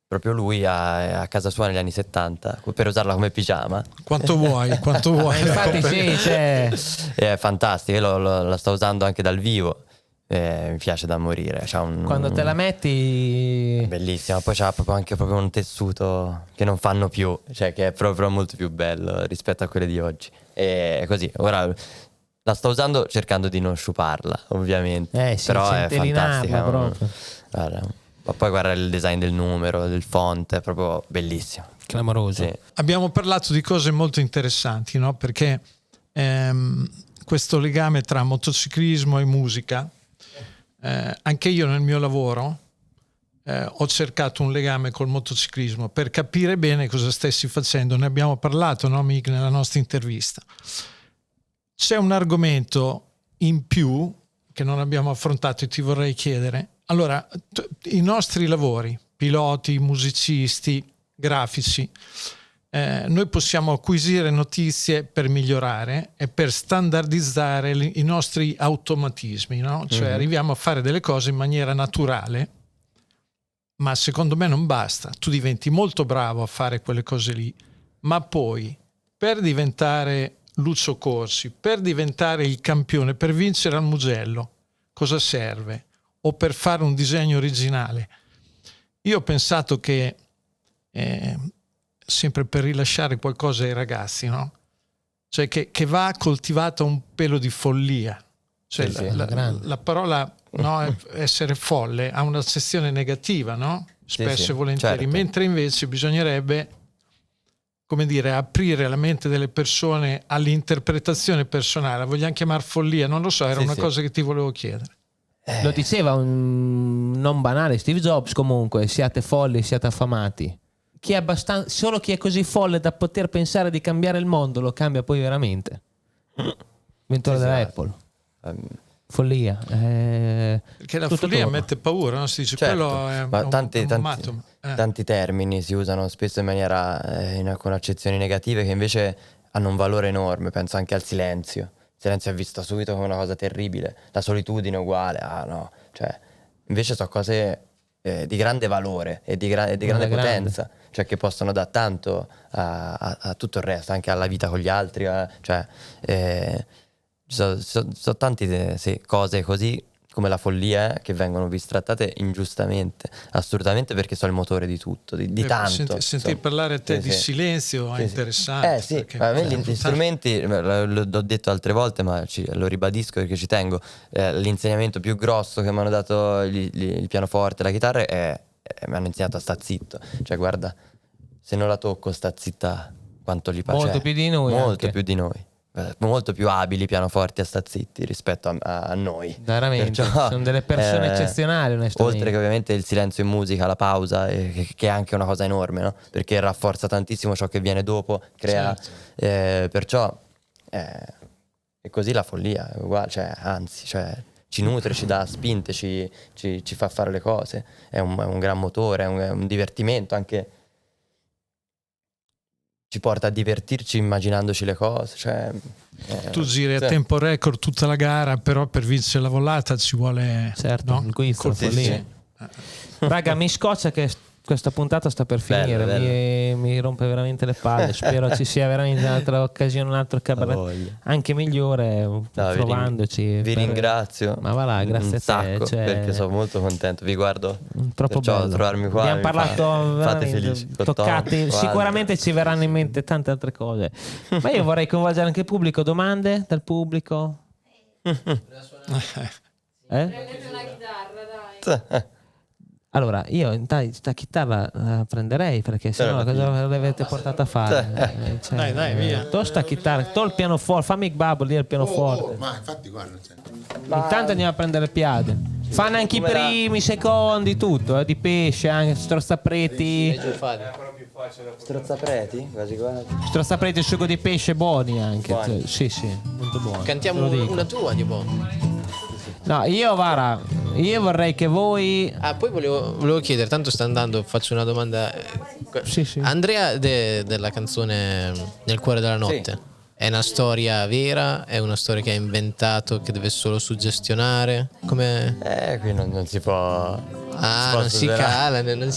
proprio lui a casa sua negli anni 70 per usarla come pigiama. Quanto vuoi. Infatti sì, cioè... È fantastica, io la sto usando anche dal vivo. Mi piace da morire. Quando te la metti... Bellissima, poi c'ha proprio un tessuto che non fanno più, cioè che è proprio molto più bello rispetto a quelle di oggi. E così, ora la sto usando cercando di non sciuparla, ovviamente. Sì, però è fantastica. proprio. Guarda, ma poi guarda il design del numero, del font, è proprio bellissimo. Clamoroso. Sì. Abbiamo parlato di cose molto interessanti, no? Perché questo legame tra motociclismo e musica, anche io nel mio lavoro ho cercato un legame col motociclismo per capire bene cosa stessi facendo. Ne abbiamo parlato, no, Mick, nella nostra intervista. C'è un argomento in più che non abbiamo affrontato e ti vorrei chiedere. Allora, i nostri lavori, piloti, musicisti, grafici, noi possiamo acquisire notizie per migliorare e per standardizzare i nostri automatismi, no? Cioè arriviamo a fare delle cose in maniera naturale, ma secondo me non basta. Tu diventi molto bravo a fare quelle cose lì, ma poi per diventare Lucio Corsi, per diventare il campione, per vincere al Mugello, cosa serve? O per fare un disegno originale? Io ho pensato che sempre per rilasciare qualcosa ai ragazzi, no? Cioè che va coltivata un pelo di follia. Cioè Sì, la parola, no, essere folle ha una sezione negativa, no? Spesso sì, e volentieri, certo. mentre invece bisognerebbe, come dire, aprire la mente delle persone all'interpretazione personale. La vogliamo chiamare follia? Non lo so, era Sì, una sì. cosa che ti volevo chiedere. Lo diceva un non banale Steve Jobs, comunque, siate folli, siate affamati. Solo chi è così folle da poter pensare di cambiare il mondo lo cambia poi veramente. Inventore Sì, della sì. Apple. Follia. Perché la tutto follia attorno. mette paura, no? Si dice, Certo, quello è ma un tanti matto. tanti termini si usano spesso in maniera con accezioni negative che invece hanno un valore enorme. Penso anche al silenzio. Il silenzio è visto subito come una cosa terribile, la solitudine uguale, no, cioè invece sono cose di grande valore e di grande potenza, cioè che possono dare tanto a tutto il resto, anche alla vita con gli altri, cioè ci sono tante cose così come la follia che vengono bistrattate ingiustamente, assolutamente, perché sono il motore di tutto, di tanto. Sentire parlare a te Sì, di sì. silenzio è Sì, sì. interessante. Sì, perché- ma a me gli strumenti, l'ho detto altre volte, ma lo ribadisco perché ci tengo, l'insegnamento più grosso che mi hanno dato il pianoforte e la chitarra mi hanno insegnato a sta zitto. Cioè guarda, se non la tocco sta zitta, quanto li piace. Molto più di noi Molto anche. più di noi. Molto più abili pianoforti a sta zitti rispetto a noi. Veramente, Perciò, sono delle persone eccezionali, onestamente. oltre che ovviamente il silenzio in musica, la pausa, che è anche una cosa enorme, no? Perché rafforza tantissimo ciò che viene dopo, crea, perciò e così la follia è uguale, cioè, anzi, cioè, ci nutre, ci dà spinte, ci fa fare le cose, è un gran motore, è un divertimento anche. Ci porta a divertirci immaginandoci le cose, cioè, Tu giri a sì. tempo record tutta la gara, però per vincere la volata ci vuole, Certo, no? il quiz, la Colpo- follia. sì. Raga, mi scoccia che questa puntata sta per finire, bello. Mi rompe veramente le palle. Spero ci sia veramente un'altra occasione, un altro cabaret voglia. anche migliore, trovandoci. Vi ringrazio. Ma va là, grazie un a te, sacco, cioè- perché sono molto contento. Vi guardo. Troppo Perciò bello. trovarmi qua Abbiamo mi parlato fate veramente felici. Col toccati. tono, Sicuramente ci verranno in mente tante altre cose. Ma io vorrei coinvolgere anche il pubblico. Domande dal pubblico? Prendete una chitarra, dai. Allora, io dai, sta chitarra la prenderei perché se no cosa l'avete portato a fare? Dai, via. Tu sta chitarra, tu il pianoforte, fammi il babbo lì il pianoforte. Ma infatti guarda, cioè, Intanto andiamo a prendere il piede. Fanno anche i primi, i secondi, tutto, di pesce, anche strozzapreti. Strozzapreti? Quasi quasi. Strozzapreti il sugo di pesce buoni anche. Buoni. Sì, molto buoni. Cantiamo Te lo dico. una tua di buono. No, io vorrei che voi Ah, poi volevo chiedere, tanto sta andando, faccio una domanda Sì, sì. Andrea della canzone Nel cuore della notte. Sì. È una storia vera? È una storia che hai inventato, che deve solo suggestionare? Come... Qui non si può. non si cala nel...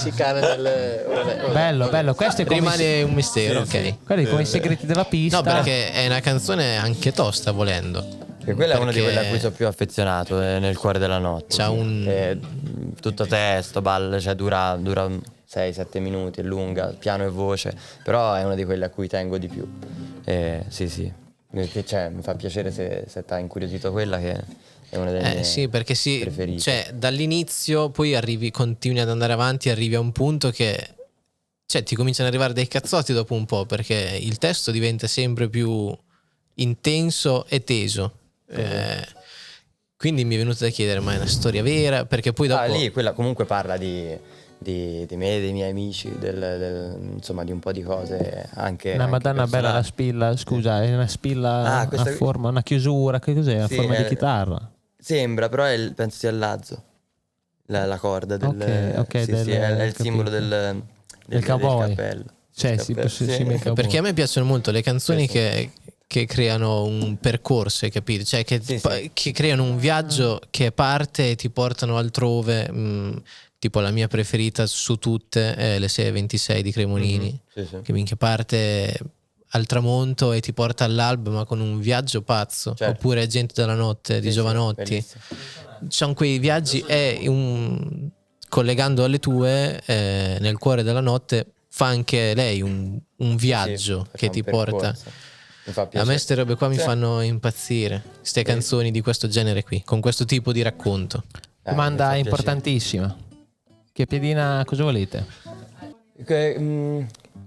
Bello, questo è come Rimane un mistero, ok. quelli come i segreti della pista. No, perché è una canzone anche tosta, volendo. E quella è una di Perché- quelle a cui sono più affezionato, Nel cuore della notte. C'ha un- tutto testo, balle, cioè dura 6-7 minuti, è lunga, piano e voce, però è una di quelle a cui tengo di più. Sì. Cioè, mi fa piacere se t'ha incuriosito quella, che è una delle mie Sì, perché preferite. cioè, dall'inizio poi continui ad andare avanti, arrivi a un punto che cioè, ti cominciano ad arrivare dei cazzotti dopo un po', perché il testo diventa sempre più intenso e teso. Quindi mi è venuto da chiedere, ma è una storia vera? Perché poi dopo... Lì quella comunque parla di me, dei miei amici, insomma di un po' di cose anche. Una anche madonna bella la personali. spilla, scusa, è una spilla a questa- forma, una chiusura, che cos'è? A Sì, forma di chitarra. Sembra, però penso sia il lazzo, la corda del. Ok, sì, del- è il capito. simbolo del cowboy. del cappello. Cioè, Il sì, cappello, simile al cowboy. Perché a me piacciono molto le canzoni Sì. che creano un percorso, hai capito? Cioè che creano un viaggio che parte e ti portano altrove. Tipo la mia preferita su tutte è le 6:26 di Cremonini, Sì. che minchia parte al tramonto e ti porta all'alba, ma con un viaggio pazzo. Certo. Oppure Gente della notte di Sì, Giovanotti. bellissimo. Sono quei viaggi collegando alle tue, Nel cuore della notte fa anche lei un viaggio Sì, che fa ti un porta. percorso. Mi fa A piacere. me queste robe qua mi Sì. fanno impazzire, queste canzoni di questo genere qui, con questo tipo di racconto. Domanda mi fa importantissima. Che piadina cosa volete?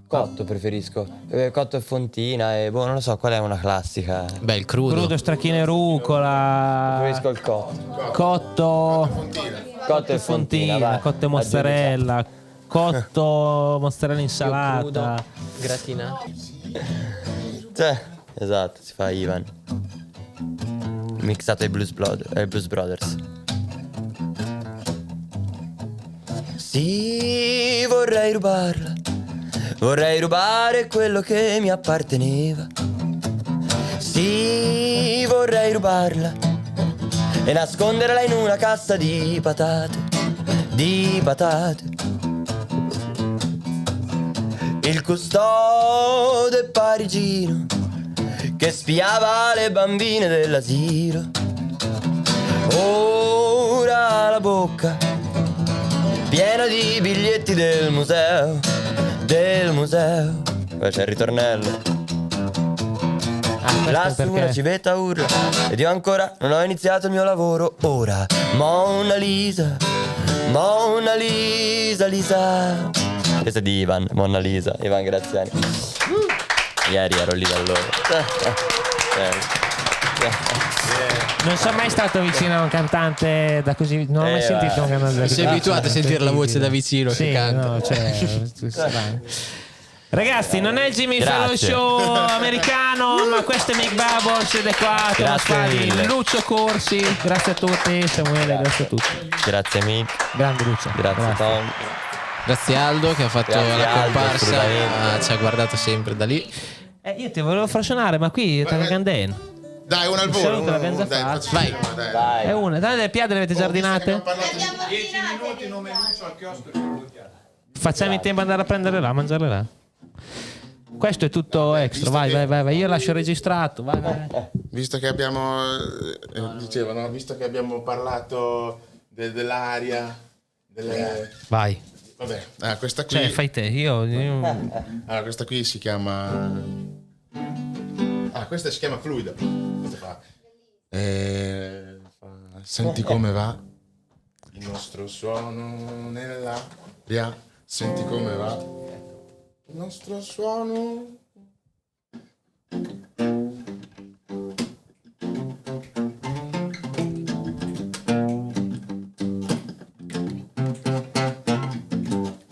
Cotto preferisco. Cotto e fontina e non lo so qual è una classica. Beh, il crudo. Crudo, stracchino e rucola. Preferisco il cotto. Cotto E fontina, vai. cotto e mozzarella. Cotto, mozzarella insalata. Gratinato. Cioè, esatto, si fa Ivan. Mixato ai Blues Brothers. Sì, vorrei rubarla. Vorrei rubare quello che mi apparteneva. Sì, vorrei rubarla e nasconderla in una cassa di patate. Il custode parigino che spiava le bambine dell'asilo. Ora la bocca piena di biglietti del museo. Poi c'è il ritornello. Lassù una civetta urla ed io ancora non ho iniziato il mio lavoro. Ora Mona Lisa. Questa è di Ivan Graziani. Ieri ero lì da loro. Non sono mai stato vicino a un cantante da così. Non ho mai sentito un cantante da così. Sei abituato a sentire la voce da vicino Sì, che canta. no, ragazzi, non è il Jimmy Fallon Grazie. Show americano, ma questo è Mick Bubbles ed è qua Thomas Grazie Fadi, mille. Lucio Corsi. Grazie a tutti, Samuele, grazie a tutti. Grazie Mick, Grande Lucio. grazie Tom. Grazie Aldo che ha fatto Grazie la Aldo, comparsa, assolutamente. ci ha guardato sempre da lì. Io ti volevo far suonare, ma qui è Ganden. Dai, una al Saluto, volo. l'abbiamo già Dai, fatto. facciamo, Vai. dai. È una. Dai, le piade le avete giardinate? 10 minuti, nome Lucio al chiosco ci blocchiamo. Facciamo in tempo ad andare a prendere là, a mangiare là. Questo è tutto extra, vai. Io lascio registrato, vai. Visto che abbiamo dicevo, no? Visto che abbiamo parlato dell'aria, Vai. vabbè, questa qui. Cioè, fai te, io... Allora, questa qui si chiama. Questa si chiama Fluido. Questa fa. Senti come va il nostro suono nell'aria. Senti come va il nostro suono.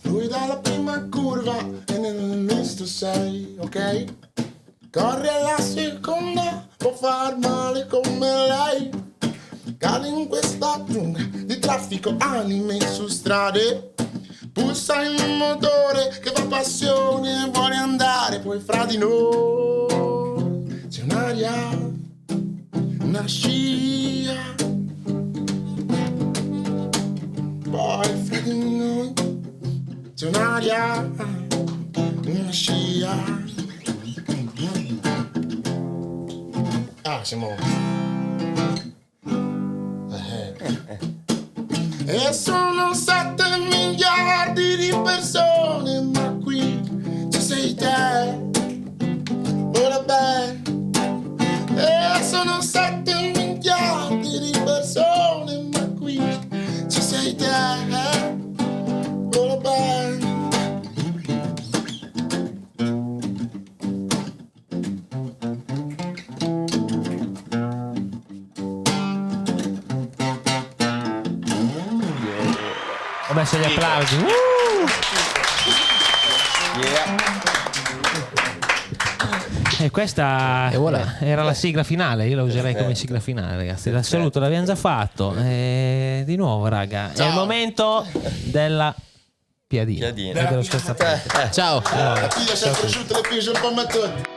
Fluida alla prima curva e nel misto sei, ok? Corri alla seconda, può far male come lei. Cade in questa giungla di traffico, anime su strade. Pulsa il motore che va passione vuole andare poi fra di noi. C'è un'aria, una scia, poi fra di noi. C'è un'aria, una scia. Ah, siamo... E sono 7 miliardi di persone, ma qui ci sei te. Ora beh. E sono 7 miliardi di persone, ma qui ci sei te. Ora beh. Ho messo gli applausi. E questa voilà. era la sigla finale. Io la userei come sigla finale, ragazzi. L'assoluto l'abbiamo già fatto. Di nuovo, raga. È il momento della piadina. Piadina. E dello scherzo a parte. Ciao. La piglia si è prosciutto, le piglia un po' a tutti.